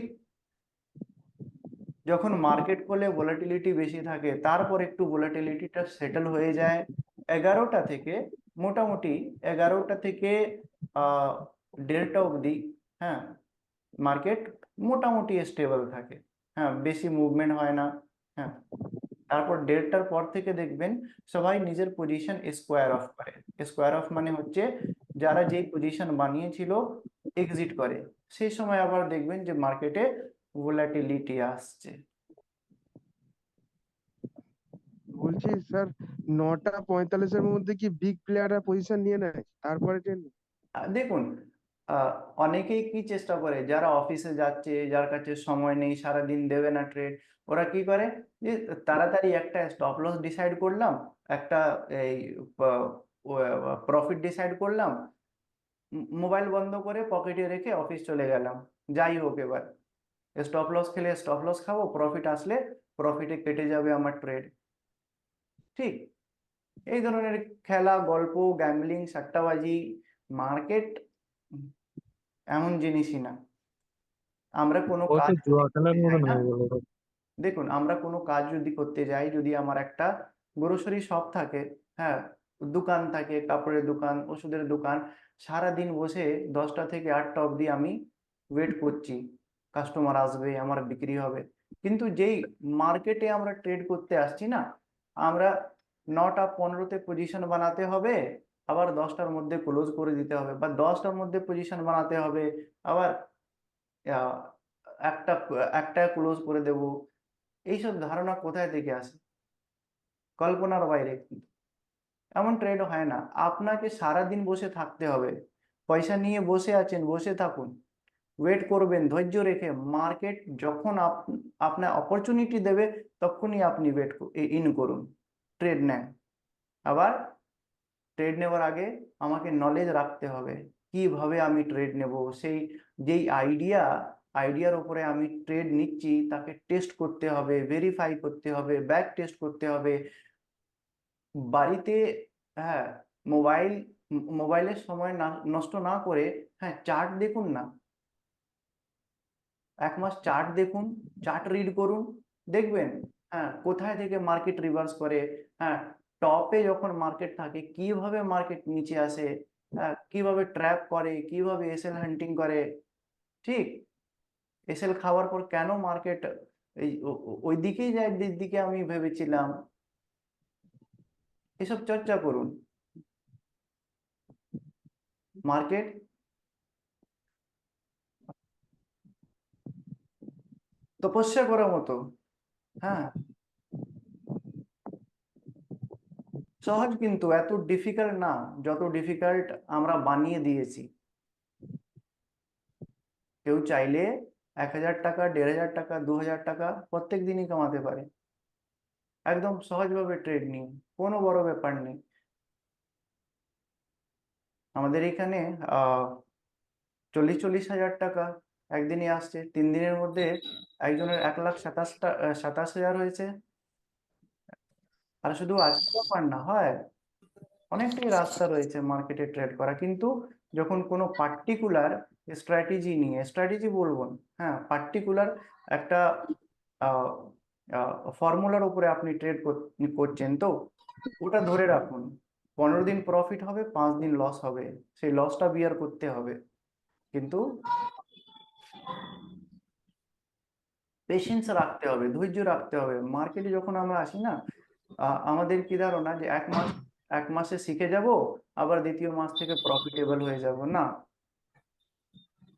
যখন মার্কেট খোলে ভোলাটিলিটি বেশি থাকে, তারপর একটু ভোলাটিলিটিটা সেটেল হয়ে যায়, 11টা থেকে, মোটামুটি 11টা থেকে আহ 1:30টা অবধি, হ্যাঁ, মার্কেট মোটামুটি স্টেবল থাকে, হ্যাঁ, বেশি মুভমেন্ট হয় না, হ্যাঁ। তারপর 1:30টার পর থেকে দেখবেন সবাই নিজের পজিশন স্কোয়ার অফ করে। স্কোয়ার অফ মানে হচ্ছে যারা যেই পজিশন বানিয়েছিল এক্সিট করে, সেই সময় আবার দেখবেন যে মার্কেটে ভোলাটিলিটি আসছে। বলছি স্যার, 9:45-এর মধ্যে কি বিগ প্লেয়াররা পজিশন নিয়ে নেয় তারপরে ট্রেন? দেখুন, আহ, অনেকেই কি চেষ্টা করে, যারা অফিসে যাচ্ছে, যার কাছে সময় নেই, সারাদিন দেবে না ট্রেড, ওরা কি করে, যে তাড়াতাড়ি একটা স্টপ লস ডিসাইড করলাম, একটা এই প্রফিট ডিসাইড করলাম, মোবাইল বন্ধ করে পকেটে রেখে অফিস চলে গেলাম, যাই হোক, এবার স্টপ লস খেলে স্টপ লস খাবো, প্রফিট আসলে প্রফিটে কেটে যাবে আমার ট্রেড, ঠিক। এই ধরনের খেলা, গল্প, গ্যাম্বলিং, সাট্টাবাজি, মার্কেট এমন জিনিসই না। আমরা কোনো ও তো কাজ যদি জুয়া খেলার করতে যাই মতন না, হয়ে গেল। দেখুন, আমরা কোনো কাজ যদি করতে যাই, যদি আমার একটা গ্রোসারি শপ থাকে, হ্যাঁ, দোকান থাকে, কাপড়ের দোকান, ওষুধের দোকান, সারা দিন বসে 10টা থেকে 8টা অবধি আমি ওয়েট করছি, কাস্টমার আসবে, আমার বিক্রি হবে, কিন্তু যেই মার্কেটে আমরা ট্রেড করতে আসছি না, আমরা 9:15-তে পজিশন বানাতে হবে, আবার 10টার মধ্যে ক্লোজ করে দিতে হবে, বা 10টার মধ্যে পজিশন বানাতে হবে, আবার আহ, একটা একটা ক্লোজ করে দেব। এইসব ধারণা কোথায় থেকে আসে? কল্পনার বাইরে। এমন ট্রেড হয় না, আপনাকে সারাদিন বসে থাকতে হবে, পয়সা নিয়ে বসে আছেন, বসে থাকুন, ওয়েট করবেন ধৈর্য রেখে, মার্কেট যখন আপনার অপরচুনিটি দেবে, তখনই আপনি ওয়েট ইন করুন, ট্রেড নেন। আবার ট্রেড নেওয়ার আগে আমাকে নলেজ রাখতে হবে, কিভাবে আমি ট্রেড নেব, সেই যেই আইডিয়ার উপরে আমি ট্রেড নিচ্ছি তাকে টেস্ট করতে হবে, ভেরিফাই করতে হবে, ব্যাক টেস্ট করতে হবে, বাড়িতে, হ্যাঁ, মোবাইল মোবাইলের সময় না নষ্ট না করে, হ্যাঁ, চার্ট দেখুন না, 1 মাস চার্ট দেখুন, চার্ট রিড করুন, দেখবেন, হ্যাঁ, কোথায় থেকে মার্কেট রিভার্স করে, হ্যাঁ, টপে যখন মার্কেট থাকে কিভাবে মার্কেট নিচে আসে, হ্যাঁ, কিভাবে ট্র্যাপ করে, কিভাবে এসএল হান্টিং করে, ঠিক, এসএল খাওয়ার পর কেন মার্কেট এই ওই দিকেই যায়, দিকে আমি ভেবেছিলাম, এসব চর্চা করুন। মার্কেট তপস্যা করার মতো, হ্যাঁ, সহজ, কিন্তু এত ডিফিকাল্ট না যত ডিফিকাল্ট আমরা বানিয়ে দিয়েছি। কেউ চাইলে 1000 টাকা, 1500 টাকা, 2000 টাকা প্রত্যেক দিনই কামাতে পারে, একদম সহজভাবে ট্রেড নিয়ে, কোনো বড় ব্যাপার নেই। আমাদের এখানে 40-40 হাজার টাকা একদিনে আসছে, 3 দিনের মধ্যে একজনের 1,27,000 হয়েছে। আর শুধু আজকে ব্যাপার না, হয়, অনেকটাই রাস্তা রয়েছে মার্কেটে ট্রেড করা, কিন্তু যখন কোনো পার্টিকুলার স্ট্র্যাটেজি বলবো না, হ্যাঁ, পার্টিকুলার একটা ফর্মুলার উপরে আপনি ট্রেড করছেন, তো ওটা ধরে রাখুন, 15 দিন প্রফিট হবে, 5 দিন লস হবে, সেই লসটা বিয়ার করতে হবে, কিন্তু পেশেন্স রাখতে হবে, ধৈর্য রাখতে হবে। মার্কেটে যখন আমরা আসি না, আমাদের কি ধারণা যে 1 মাসে শিখে যাব, আবার দ্বিতীয় মাস থেকে প্রফিটেবল হয়ে যাব, না,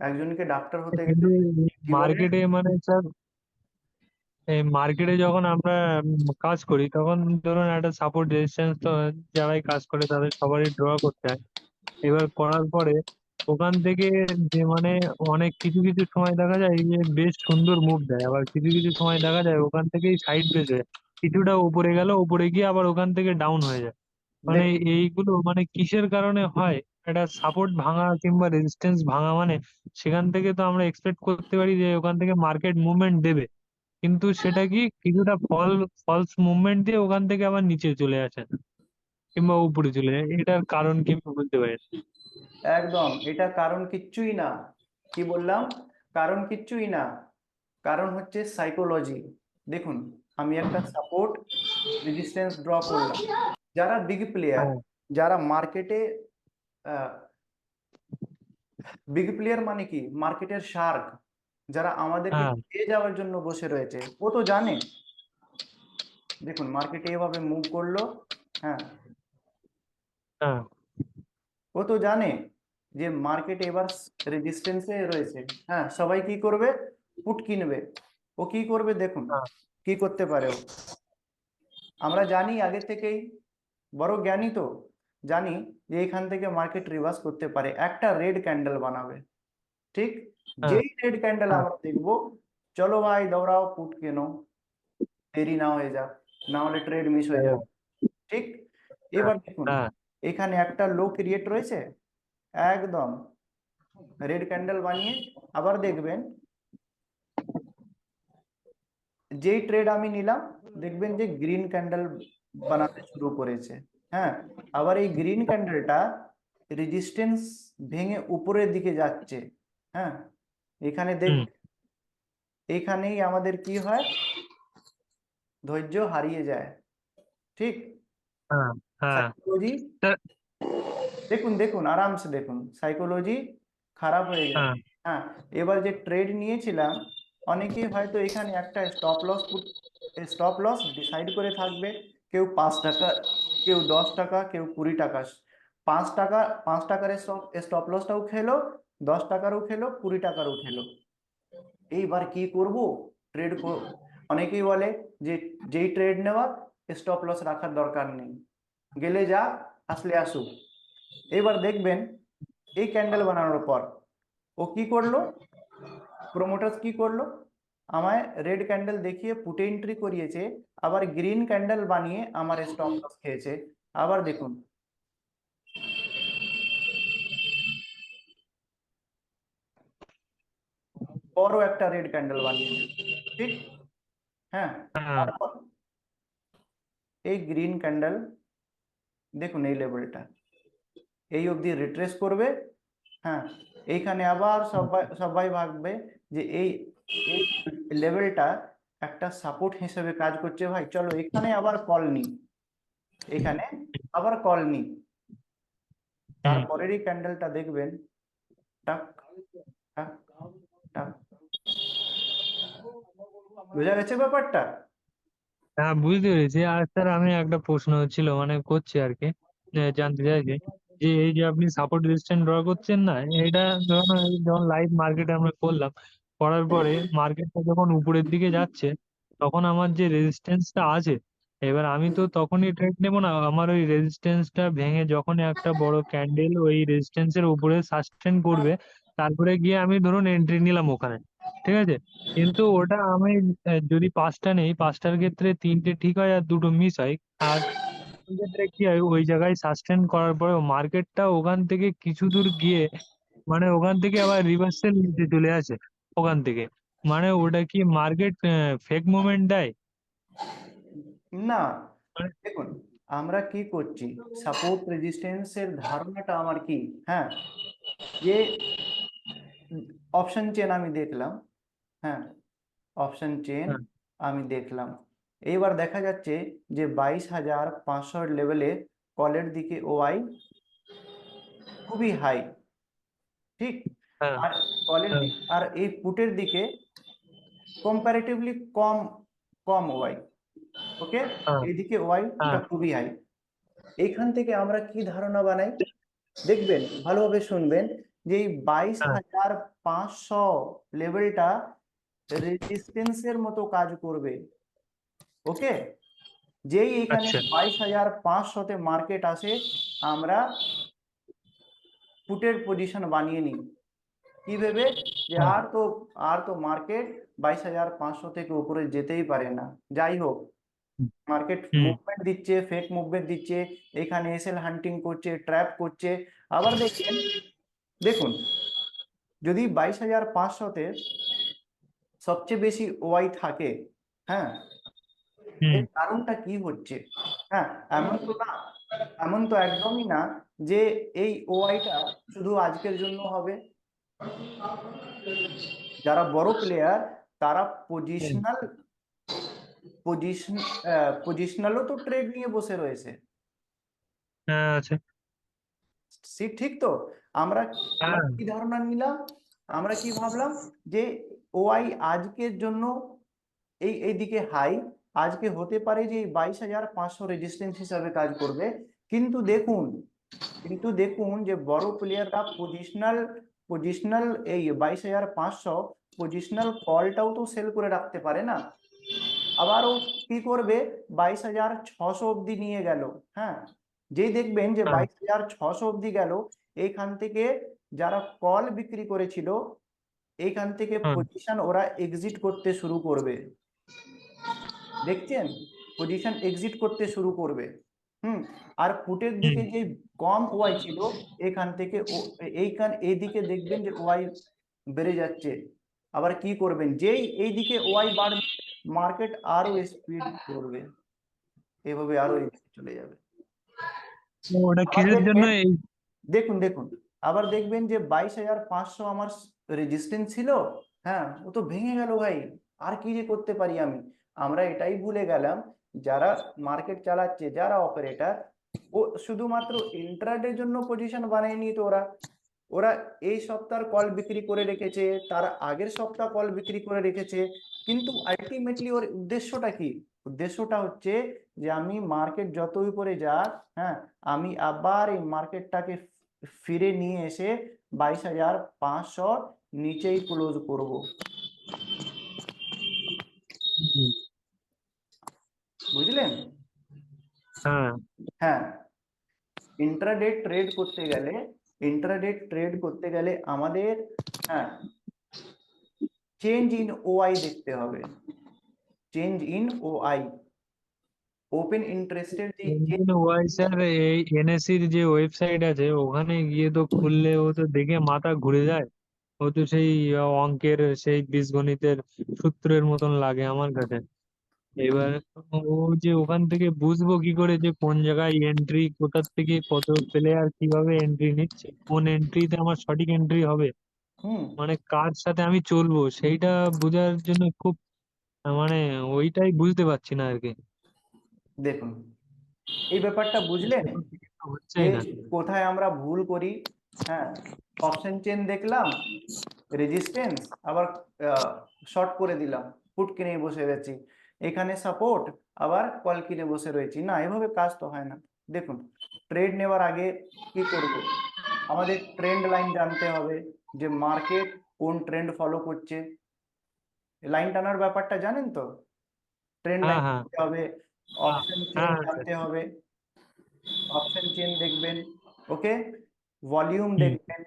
একজনকে ডাক্তার হতে কিন্তু গেলে কি বলে? মার্কেটে মানে স্যার, এই মার্কেটে যখন আমরা কাজ করি তখন ধরুন একটা সাপোর্ট রেজিস্ট্যান্স তো যারাই কাজ করে তাদের সবারই ড্র করতে হয়। এবার করার পরে ওখান থেকে যে মানে অনেক কিছু কিছু সময় দেখা যায় যে বেশ সুন্দর মুভ দেয়, আবার কিছু কিছু সময় দেখা যায় ওখান থেকেই সাইড বেঁচে কিছুটা উপরে গেল, উপরে গিয়ে আবার ওখান থেকে ডাউন হয়ে যায়। মানে দেখুন, এইগুলো মানে কিসের কারণে হয়? একটা সাপোর্ট ভাঙা কিংবা রেজিস্ট্যান্স ভাঙা মানে সেখান থেকে তো আমরা এক্সপেক্ট করতে পারি যে ওখান থেকে মার্কেট মুভমেন্ট দেবে, কিন্তু সেটা কি কিছুটা ফলস মুভমেন্ট দিয়ে ওখান থেকে আবার নিচে চলে আসে কিংবা উপরে চলে যায়। এটার কারণ কি আমি বুঝতে পারি না। একদম এটা কারণ কিচ্ছুই না। কি বললাম? কারণ কিচ্ছুই না, কারণ হচ্ছে সাইকোলজি। দেখুন, আমি একটা সাপোর্ট রেজিস্ট্যান্স ড্র করলাম, যারা বিগ প্লেয়ার, হ্যাঁ, যারা মার্কেটে বিগ প্লেয়ার মানে কি, মার্কেটের শার্ক, যারা আমাদেরকে হ্যাঁ, খেয়ে যাওয়ার জন্য বসে রয়েছে, ও তো জানে। দেখুন, মার্কেটে এভাবে মুভ করলো, হ্যাঁ, হ্যাঁ, ও তো জানে যে মার্কেট এবার রেজিস্ট্যান্সে রয়েছে। হ্যাঁ, সবাই কি করবে? পুট কিনবে। ও কি করবে দেখুন, হ্যাঁ, কি করতে পারে ও। আমরা জানি আগে থেকেই, বড় জ্ঞানী তো, জানি যে এখান থেকে মার্কেট রিভার্স করতে পারে, একটা রেড ক্যান্ডেল বানাবে। ঠিক, হ্যাঁ, যেই রেড ক্যান্ডেল হ্যাঁ, আমরা দেখবো, চলো ভাই দৌড়াও পুট কেনো, দেরি না হয়ে যাক, না হলে ট্রেড মিস হয়ে হ্যাঁ, যাবে। ঠিক, হ্যাঁ, এবার দেখুন, হ্যাঁ, এখানে একটা লো ক্রিয়েট রয়েছে, একদম রেড ক্যান্ডেল বানিয়ে আবার দেখবেন, যেই ট্রেড আমি নিলাম, দেখবেন যে গ্রিন ক্যান্ডেল বানাতে শুরু করেছে। হ্যাঁ, আবার এই গ্রিন ক্যান্ডেলটা রেজিস্ট্যান্স ভেঙে উপরের দিকে যাচ্ছে। হ্যাঁ, এখানে দেখ, হুম, এইখানেই আমাদের কি হয়, ধৈর্য হারিয়ে যায়। ঠিক, হ্যাঁ, হ্যাঁ, সাইকোলজি, স্যার, দেখুন দেখুন আরামসে দেখুন, সাইকোলজি খারাপ হয়ে যায়। হ্যাঁ, হ্যাঁ, এবার যে ট্রেড নিয়েছিলাম, অনেকেই হয়তো এখানে একটা স্টপ লস ডিসাইড করে থাকবে, কেউ 5 টাকা, কেউ 10 টাকা, কেউ 20 টাকা। 5 টাকা, 5 টাকার স্টপ লসটাও খেলো, 10 টাকারও খেলো, 20 টাকারও খেলো। এইবার কি করব? ট্রেড, অনেকেই বলে যে যেই ট্রেড নেওয়া, স্টপ লস রাখার দরকার নেই, গেলে যা, আসলে আসুক। এবার দেখবেন, এই ক্যান্ডেল বানানোর পর ও কি করলো, প্রোমোটার্স কি করলো, আমায় রেড ক্যান্ডেল দেখিয়ে পুটে এন্ট্রি করিয়েছে, আবার গ্রিন ক্যান্ডেল বানিয়ে আমার স্টপ লস খেয়েছে। আবার দেখুন, বড় একটা রেড ক্যান্ডেল বানিয়েছে। ঠিক, হ্যাঁ, হ্যাঁ, তারপর এই গ্রিন ক্যান্ডেল, দেখুন এই লেভেলটা এই অবধি রিট্রেস করবে। হ্যাঁ, এইখানে আবার সবাই সবাই ভাববে যে এই লেভেলটা একটা সাপোর্ট হিসেবে কাজ করছে, ভাই চলো এখানে আবার কল নি, এখানে আবার কল নি। হুম, তারপরেরই ক্যান্ডেলটা দেখবেন, টাক টাক টাক। বোঝা গেছে ব্যাপারটা? হ্যাঁ, বুঝতে পেরেছি। আর স্যার আমি একটা প্রশ্ন ছিল মানে করছি আর কি, জানতে চাইছি যে এই যে আপনি সাপোর্ট রেজিস্ট্যান্স ড্র করছেন না, এটা ধরুন এই যখন লাইভ মার্কেটে আমরা করলাম, করার পরে মার্কেটটা যখন উপরের দিকে যাচ্ছে তখন আমার যে রেজিস্ট্যান্সটা আছে, এবার আমি তো তখনই ট্রেড নেবো না, আমার ওই রেজিস্ট্যান্সটা ভেঙে যখন একটা বড় ক্যান্ডেল ওই রেজিস্ট্যান্সের উপরে সাস্টেন করবে, তারপরে গিয়ে আমি ধরুন এন্ট্রি নিলাম ওখানে, ঠিক আছে। কিন্তু ওটা আমি যদি 5টা নেই, 5টার ক্ষেত্রে 3টে ঠিক হয় আর 2টো মিস হয়। আর ওই ক্ষেত্রে কি হয়, ওই জায়গায় সাস্টেন করার পরে মার্কেটটা ওখান থেকে কিছু দূর গিয়ে মানে ওখান থেকে আবার রিভার্সাল নিতে চলে আসে ওখান থেকে। মানে ওটা কি মার্কেট ফেক মুভমেন্ট দেয়? না, মানে দেখুন, আমরা কি করছি, সাপোর্ট রেজিস্ট্যান্সের ধারণাটা আমার কি, হ্যাঁ, যে অপশন চেন আমি দেখলাম, হ্যাঁ, অপশন চেন হ্যাঁ, আমি দেখলাম, এইবার দেখা যাচ্ছে যে 22,500 লেভেলে কলের দিকে ওআই খুবই হাই। ঠিক, হ্যাঁ, আর কলের হ্যাঁ, দিক আর এই পুটের দিকে কম্পারেটিভলি কম, কম ওআই। ওকে, হ্যাঁ, এইদিকে ওআইটা হ্যাঁ, খুবই হাই। এইখান থেকে আমরা কি ধারণা বানাই, দেখবেন ভালোভাবে শুনবেন, যে এই 22,500 লেভেলটা রেজিস্ট্যান্সের মতো কাজ করবে। ওকে, যেই এখানে আচ্ছা 22,500-তে মার্কেট আসে, আমরা পুটের পজিশন বানিয়ে নিই কি ভেবে যে হ্যাঁ আর তো মার্কেট 22,500 থেকে উপরে যেতেই পারে না। যাই হোক, মার্কেট হুম মুভমেন্ট দিচ্ছে, ফেক মুভমেন্ট দিচ্ছে, এখানে এসএল হান্টিং করছে, ট্র্যাপ করছে। আবার দেখুন, যদি 22,500-তে সবচেয়ে বেশি ওয়াই থাকে, হ্যাঁ, হুম এর কারণটা কি হচ্ছে? হ্যাঁ, এমন তো না, এমন তো একদমই না যে এই ওআইটা শুধু আজকের জন্য হবে। যারা বড় প্লেয়ার তারা হুম। পজিশনালও তো ট্রেড নিয়ে বসে রয়েছে। হ্যাঁ আছে। ঠিক তো? আমরা আমরা হ্যাঁ কি ধারণা নিলাম, আমরা কি ভাবলাম যে ওআই আজকের জন্য এইদিকে হাই, আজকে হতে পারে যে 22,500 রেজিস্ট্যান্স হিসাবে কাজ করবে। কিন্তু দেখুন যে বড় প্লেয়াররা পজিশনাল এই 22,500 পজিশনাল কলটাও তো সেল করে রাখতে পারে না। আবারও কি করবে, 22,600 অব্দি নিয়ে গেল। হ্যাঁ, যেই দেখবেন যে হ্যাঁ 22,600 অব্দি গেল, এইখান থেকে যারা কল বিক্রি করেছিল এইখান থেকে হ্যাঁ পজিশন ওরা এক্সিট করতে শুরু করবে। দেখছেন, পজিশন এক্সিট করতে শুরু করবে। আর পুটের হুম দিকে যে কম ওয়াই ছিল, এখান থেকে এইদিকে দেখবেন যে ওয়াই বেড়ে যাচ্ছে। আবার কি করবেন, যেই এইদিকে ওয়াই বাড়বে, মার্কেট আরো স্পিড করবে, এভাবে আরো এগিয়ে চলে যাবে। তো ওটা আবার কিসের জন্য দেখবেন, এই দেখুন আবার দেখবেন যে 22,500 আমার রেজিস্ট্যান্স ছিল, হ্যাঁ, ও তো ভেঙে গেল ভাই, আর কি যে করতে পারি আমি। আমরা এটাই ভুলে গেলাম, যারা মার্কেট চালাচ্ছে, যারা অপারেটর, ও শুধুমাত্র ইন্ট্রাডের জন্য পজিশন বানায়নি তো ওরা ওরা এই সপ্তাহের কল বিক্রি করে রেখেছে, তার আগের সপ্তাহ কল বিক্রি করে রেখেছে। কিন্তু আলটিমেটলি ওর উদ্দেশ্যটা কি? উদ্দেশ্যটা হচ্ছে যে আমি মার্কেট যত উপরে যাক, হ্যাঁ, আমি আবার এই মার্কেটটাকে ফিরে নিয়ে এসে 22,500 নিচেই ক্লোজ করব। হুম, বুঝলেন? হ্যাঁ হ্যাঁ, ইন্ট্রাডে ট্রেড করতে গেলে আমাদের, হ্যাঁ, চেঞ্জ ইন ওআই দেখতে হবে। চেঞ্জ ইন ওআই, ওপেন ইন্টারেস্টের যে ওয়াই স্যার, এই এনএসসির যে ওয়েবসাইট আছে ওখানে গিয়ে তো খুললে ও তো দেখে মাথা ঘুরে যায়। ও তো সেই অঙ্কের সেই বীজগণিতের সূত্রের মতন লাগে আমার কাছে। এবার ও যে ওখান থেকে বুঝবো কি করে যে কোন জায়গায় এন্ট্রি, কোথা থেকে কত প্লেয়ার কিভাবে এন্ট্রি নিচ্ছে, কোন এন্ট্রিতে আমার সঠিক এন্ট্রি হবে, হুম মানে কার সাথে আমি চলবো সেইটা বোঝার জন্য খুব মানে ওইটাই বুঝতে পারছি না আর কি। দেখুন, এই ব্যাপারটা বুঝলেন সেরকম কিছু তো যে হচ্ছেই না। কোথায় আমরা ভুল করি। হ্যাঁ, অপশন চেন দেখলাম, রেজিস্ট্যান্স, আবার শর্ট করে দিলাম, পুট কিনে বসে গেছি, এখানে সাপোর্ট, আবার কল কিনে বসে রয়েছি। না, এভাবে কাজ তো হয় না। দেখুন, ট্রেড নেওয়ার আগে কি করব, আমাদের ট্রেন্ড লাইন জানতে হবে, যে মার্কেট কোন ট্রেন্ড ফলো করছে। লাইন টানার ব্যাপারটা জানেন তো? ট্রেন্ড হ্যাঁ লাইন হ্যাঁ জানতে হবে, হ্যাঁ অপশন চেন হ্যাঁ স্যার। জানতে হবে, অপশন চেন দেখবেন। ওকে, ভলিউম হুম দেখবেন।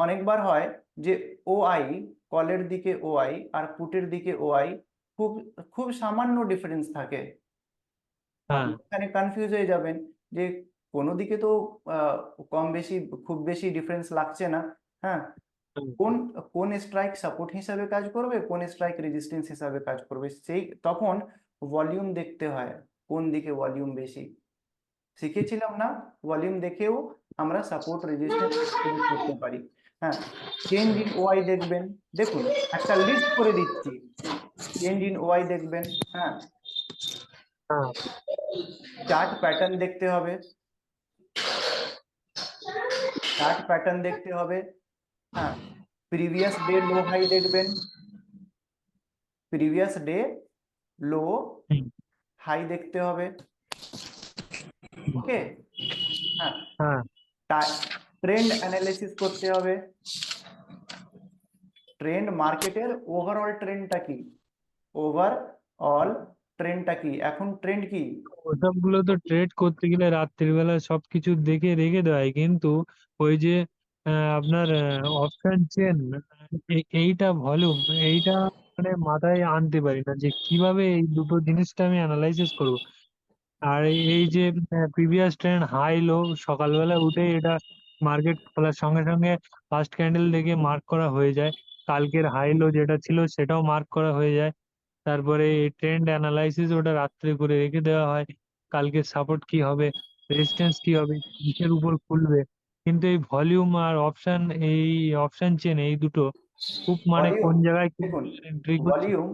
অনেকবার হয় যে ওআই, কলের দিকে ওআই আর পুটের দিকে ওআই খুব খুব সামান্য ডিফারেন্স থাকে। হ্যাঁ আপনি এখানে কনফিউজ হয়ে যাবেন যে কোনো দিকে তো আহ, কম বেশি, খুব বেশি ডিফারেন্স লাগছে না। হ্যাঁ, হুম, কোন কোন স্ট্রাইক সাপোর্ট হিসাবে কাজ করবে, কোন স্ট্রাইক রেজিস্ট্যান্স হিসাবে কাজ করবে, সেই তখন ভলিউম দেখতে হয়, কোন দিকে ভলিউম বেশি। শিখেছিলাম না, ভলিউম দেখেও আমরা সাপোর্ট রেজিস্ট্যান্স করতে পারি। হ্যাঁ, চেঞ্জ ইন ওয়াই দেখবেন। দেখুন, একটা লিস্ট করে দিচ্ছি, চেঞ্জ ইন ওয়াই দেখবেন। হ্যাঁ, হ্যাঁ চার্ট প্যাটার্ন দেখতে হবে, চার্ট প্যাটার্ন দেখতে হবে। হ্যাঁ, প্রিভিয়াস ডে লো হাই দেখবেন, প্রিভিয়াস ডে লো হুম, হাই দেখতে হবে। ওকে, হ্যাঁ, হ্যাঁ ট্রেন্ড অ্যানালিসিস করতে হবে। ট্রেন্ড মার্কেটের ওভারঅল ট্রেন্ডটা কি, ওভারঅল ট্রেন্ডটা কি, এখন ট্রেন্ড কি? ওসবগুলো তো ট্রেড করতে গেলে রাত্রির বেলা সবকিছু দেখে রেখে দেয়, কিন্তু ওই যে আপনার অপশন চেন, এইটা ভলিউম, এইটা মানে মাথায় আনতে পারি না যে কিভাবে এই দুটো জিনিসটা আমি অ্যানালাইসিস করব। আর এই যে প্রিভিয়াস ট্রেন্ড হাই লো, সকালবেলা উঠে এটা মার্কেট খোলার সঙ্গে সঙ্গে ফার্স্ট ক্যান্ডেল দেখে মার্ক করা হয়ে যায়, কালকের হাই লো যেটা ছিল সেটাও মার্ক করা হয়ে যায়। তারপরে ট্রেন্ড অ্যানালাইসিস ওটা রাত্রে করে রেখে দেওয়া হয়, কালকে সাপোর্ট কি হবে, রেজিস্ট্যান্স কি হবে, কিসের উপর খুলবে। কিন্তু এই ভলিউম আর অপশন, এই অপশন চেন, এই দুটো খুব মানে ভলিউম কোন জায়গায় দেখুন, এন্ট্রি করছে। ভলিউম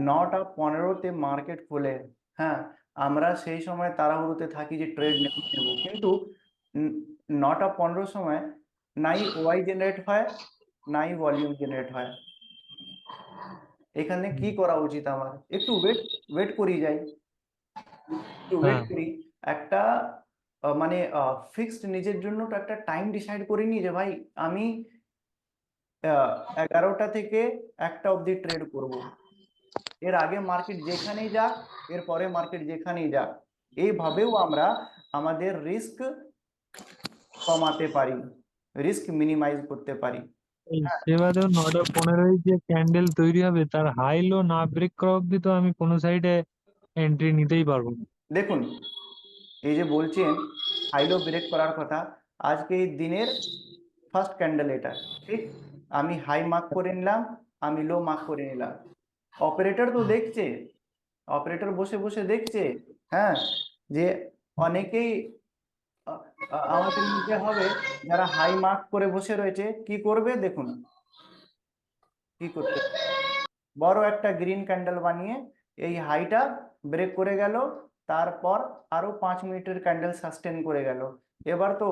9টা 15-তে মার্কেট খোলে। হ্যাঁ, আমরা সেই সময় তাড়াহুড়োতে থাকি যে ট্রেড নেব নেব, কিন্তু 9টা 15 সময় নাই ওয়াই জেনারেট হয়, নাই ভলিউম জেনারেট হয়। এখানে কি করা উচিত আমার? একটু ওয়েট ওয়েট করি যাই, একটু ওয়েট হ্যাঁ, করি। একটা মানে ফিক্সড নিজের জন্য তো একটা টাইম ডিসাইড করিনি যে ভাই আমি 11টা থেকে 1টা অবধি ট্রেড করব। এর আগে মার্কেট যেখানেই যাক, এর পরে মার্কেট যেখানেই যাক, এইভাবেও আমরা আমাদের রিস্ক কমাতে পারি, রিস্ক মিনিমাইজ করতে পারি। এই হ্যাঁ, সেবারেও 9টা 15 যে ক্যান্ডেল তৈরি হবে তার হাই লো না ব্রেক করা অব্দি তো আমি কোনো সাইডে এন্ট্রি নিতেই পারবো না। দেখুন, এই যে বলছেন হাইলো ব্রেক করার কথা, আজকে এই দিনের ফার্স্ট ক্যান্ডেল এটা, ঠিক? আমি হাই মার্ক করে নিলাম, আমি লো মার্ক করে নিলাম। অপারেটর তো দেখছে, অপারেটর বসে বসে দেখছে। হ্যাঁ, যে অনেকেই আমাদের নিতে হবে, যারা হাই মার্ক করে বসে রয়েছে কি করবে দেখুন, কি করতে বড় একটা গ্রিন ক্যান্ডেল বানিয়ে এই হাইটা ব্রেক করে গেল, তারপর আরো 5 মিনিটের ক্যান্ডেল সাস্টেন করে গেল। এবার তো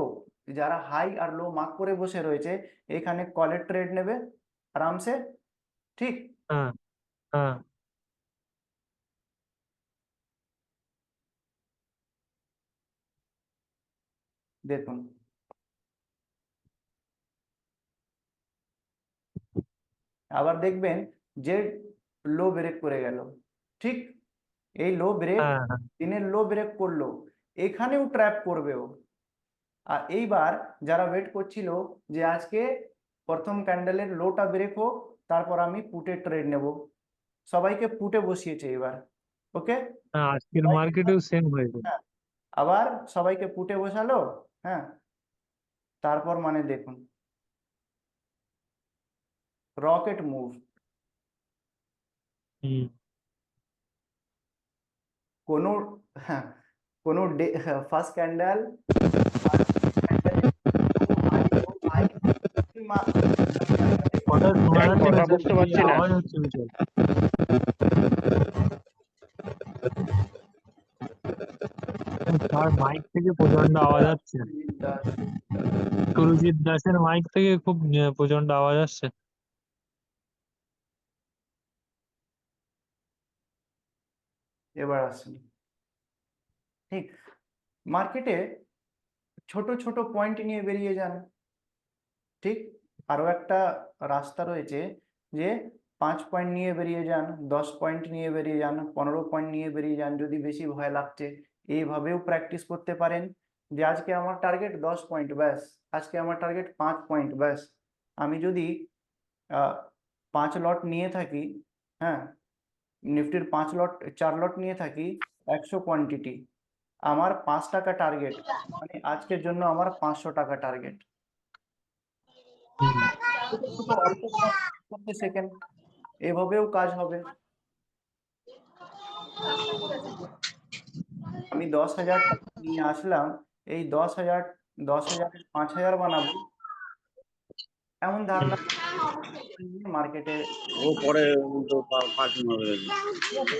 যারা হাই আর লো মার্ক করে বসে রয়েছে এখানে কলের ট্রেড নেবে আরামসে, ঠিক? হ্যাঁ, হ্যাঁ, দেখুন, আবার দেখবেন যে লো ব্রেক করে গেল, ঠিক? এই লো ব্রেক, হ্যাঁ, হ্যাঁ, দিনের লো ব্রেক করলো, এখানেও ট্র্যাপ করবে ও। আর এইবার যারা ওয়েট করছিল যে আজকে প্রথম ক্যান্ডেলের লোটা ব্রেক হোক, তারপর আমি পুটে ট্রেড নেব, সবাইকে পুটে বসিয়েছে এবার। ওকে, হ্যাঁ, আজকের সবাইকে মার্কেটেও সেম হয়েছে। হ্যাঁ, আবার সবাইকে পুটে বসালো। হ্যাঁ, তারপর মানে দেখুন রকেট মুভ, হুম। কোনো হ্যাঁ, কোনো ডে ফার্স্ট ক্যান্ডেল, কথা শোনা এক যাচ্ছে না কথা স্যার, বুঝতে কি পারছি না। আওয়াজ হচ্ছে বিশাল। তার মাইক থেকে প্রচন্ড আওয়াজ আসছে, সুরজিৎ দাসের মাইক থেকে খুব প্রচন্ড আওয়াজ আসছে। এবার আসুন, ঠিক? মার্কেটে ছোট ছোট পয়েন্ট নিয়ে বেরিয়ে যান, ঠিক? আরো একটা রাস্তা রয়েছে যে 5 পয়েন্ট নিয়ে বেরিয়ে যান, 10 পয়েন্ট নিয়ে বেরিয়ে যান, 15 পয়েন্ট নিয়ে বেরিয়ে যান যদি বেশি ভয় লাগছে। এইভাবেও প্র্যাকটিস করতে পারেন যে আজকে আমার টার্গেট 10 পয়েন্ট, ব্যাস। আজকে আমার টার্গেট 5 পয়েন্ট, ব্যাস। আমি যদি 5 লট নিয়ে থাকি, হ্যাঁ, নিফটির 5 লট 4 লট নিয়ে থাকি, 100 কোয়ান্টিটি, আমার 5 টাকা টার্গেট, মানে আজকের জন্য আমার 500 টাকা টার্গেট। হুম। ছোট ছোট অল্প করতে শেখেন, এভাবেও কাজ হবে। আমি 10,000 টাকা নিয়ে আসলাম, এই 10,000, 10,000-এর 5,000 বানাবো, এমন ধারণা নিয়ে মার্কেটে। ও পরে উল্টো পার্কিং হবে। ঠিক আছে,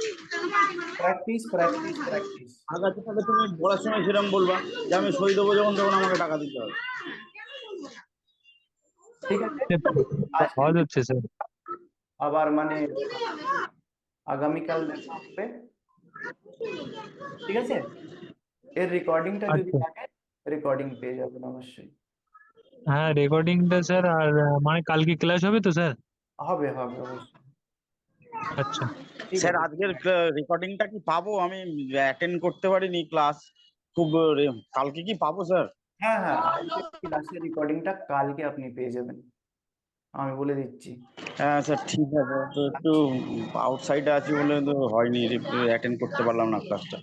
প্র্যাকটিস প্র্যাকটিস প্র্যাকটিস। আগাছা তাহলে তুমি বলার সময় সেরকম বলবা যে আমি সই দেবো যখন তখন আমাকে টাকা দিতে হবে। ঠিক আছে, আজকে আওয়াজ হচ্ছে স্যার। আবার মানে আগামীকাল দেখা হবে, ঠিক আছে? এর রেকর্ডিংটা যদি আচ্ছা, থাকে, রেকর্ডিং পেয়ে যাবেন অবশ্যই। হ্যাঁ রেকর্ডিংটা স্যার, আর মানে কালকে ক্লাস হবে তো স্যার? হবে হবে অবশ্যই। আচ্ছা। ঠিক স্যার আছে। আজকের রেকর্ডিংটা কি পাবো? আমি অ্যাটেন্ড করতে পারিনি ক্লাস, খুব কালকে কি পাবো স্যার? হ্যাঁ হ্যাঁ, আজকের ক্লাসের রেকর্ডিংটা কালকে আপনি পেয়ে যাবেন, আমি বলে দিচ্ছি। হ্যাঁ স্যার ঠিক আছে, তো একটু আউটসাইডে আছি বলে তো হয়নি, অ্যাটেন্ড করতে পারলাম না ক্লাসটা।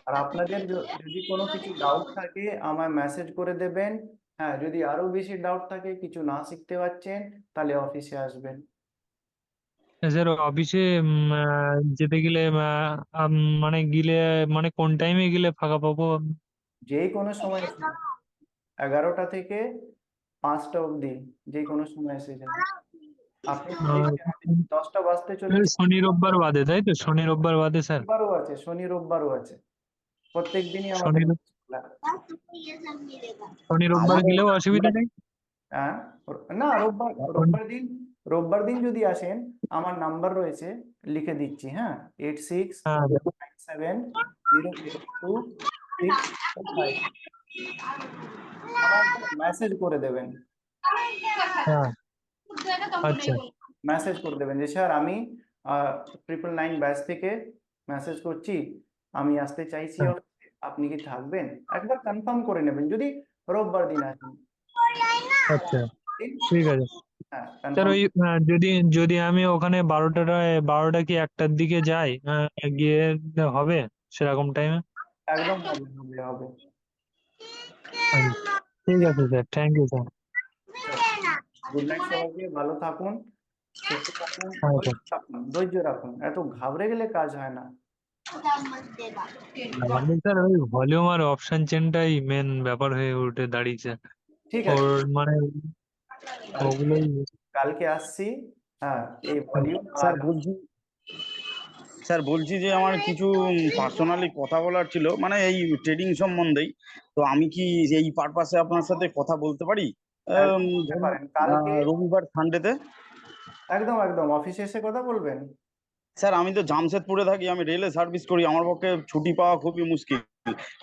আর আপনাদের যদি কোনো কিছু ডাউট থাকে আমায় মেসেজ করে দেবেন। হ্যাঁ, যদি আরো বেশি ডাউট থাকে, কিছু না শিখতে পারছেন, তাহলে অফিসে আসবেন। স্যার অফিসে যেতে গেলে মানে গেলে মানে কোন টাইমে গেলে ফাঁকা পাবো? যে কোনো সময় এসে যান। 11টা থেকে 5টা অবধি যে কোনো সময় এসে যান। আপনি তো আহ, দেখছেন, 10টা বাজতে চলেছে। শনি রোববার বাদে তাই তো? শনি রোববার বাদে স্যার? রোববারও আছে, শনি রোববারও আছে, প্রত্যেক দিনই আমাদের শনি অফিস খোলা। শনি রোববার আমাদের গেলেও অসুবিধা নেই? হ্যাঁ, না, রোববার রোববার দিন যদি আসেন, আমার নাম্বার রয়েছে, লিখে দিচ্ছি। হ্যাঁ, হ্যাঁ 8697082645। আমার মেসেজ করে দেবেন, হ্যাঁ আচ্ছা। মেসেজ করে দেবেন যে স্যার আমি 999 ব্যাচ থেকে মেসেজ করছি, আমি আসতে চাইছি হ্যাঁ, office-এ, আপনি কি থাকবেন? একবার কনফার্ম করে নেবেন যদি রোববার দিন আসেন। আচ্ছা দিন, ঠিক আছে হ্যাঁ স্যার। কনফার্ম। ওই যদি যদি আমি ওখানে 12টা কি 1টার দিকে যাই, গিয়ে হবে সেরকম টাইমে? একদম হবে হবে হবে। ঠিক আছে sir, thank you sir. Good night সবাইকে, ভালো থাকুন, সুস্থ থাকুন, হ্যাঁ স্যার। ধৈর্য রাখুন, ধৈর্য রাখুন, এত ঘাবড়ে গেলে কাজ হয় না। আমাদের স্যার ওই ভলিউম আর অপশন চেনটাই মেন ব্যাপার হয়ে উঠে দাঁড়িয়েছে। ঠিক ওর আছে, মানে ওগুলোই। কালকে আসছি। হ্যাঁ, এই ভলিউম স্যার আর বলছি স্যার বলছি যে আমার কিছু পার্সোনালি কথা বলার ছিল, মানে এই ট্রেডিং সম্বন্ধেই। তো আমি কি এই পারপাসে আপনার সাথে কথা বলতে পারি? একদম বলতে ধরুন, পারেন কালকে। রবিবার সানডেতে। একদম একদম অফিসে এসে কথা বলবেন। স্যার আমি তো জামশেদপুরে থাকি, আমি রেলে সার্ভিস করি, আমার পক্ষে ছুটি পাওয়া খুবই মুশকিল।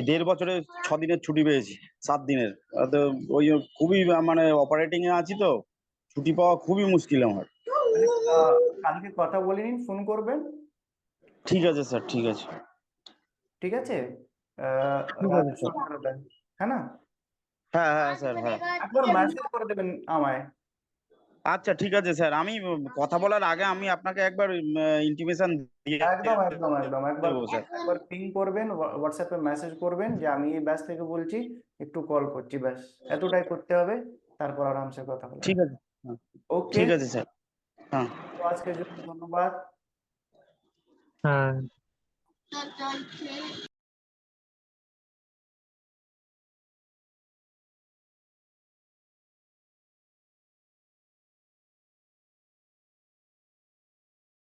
1.5 বছরে 6 দিনের ছুটি পেয়েছি, 7 দিনের। তো ওই খুবই মানে অপারেটিং এ আছি, তো ছুটি পাওয়া খুবই মুশকিল আমার। তাহলে কালকে কথা বলে নিন, ফোন করবেন। ঠিক আছে স্যার, ঠিক আছে। ঠিক আছে, ঠিক আছে রাত স্যার। 11টায়, হ্যাঁ না? হ্যাঁ হ্যাঁ স্যার, হ্যাঁ। একবার মেসেজ করে দেবেন আমায়। আচ্ছা ঠিক আছে স্যার, আমি কথা বলার আগে আমি আপনাকে একবার ইন্টিমেশন দিয়ে একদম একদম একদম একবার দেবো স্যার। একবার পিং করবেন, হোয়াটসঅ্যাপে মেসেজ করবেন যে আমি এই ব্যাচ থেকে বলছি, একটু কল করছি, ব্যাস এতটাই করতে হবে, তারপর আরামসে কথা বলা ঠিক যাবে। আছে, হ্যাঁ, ওকে, ঠিক আছে স্যার, হ্যাঁ। তো আজকের জন্য ধন্যবাদ। হ্যাঁ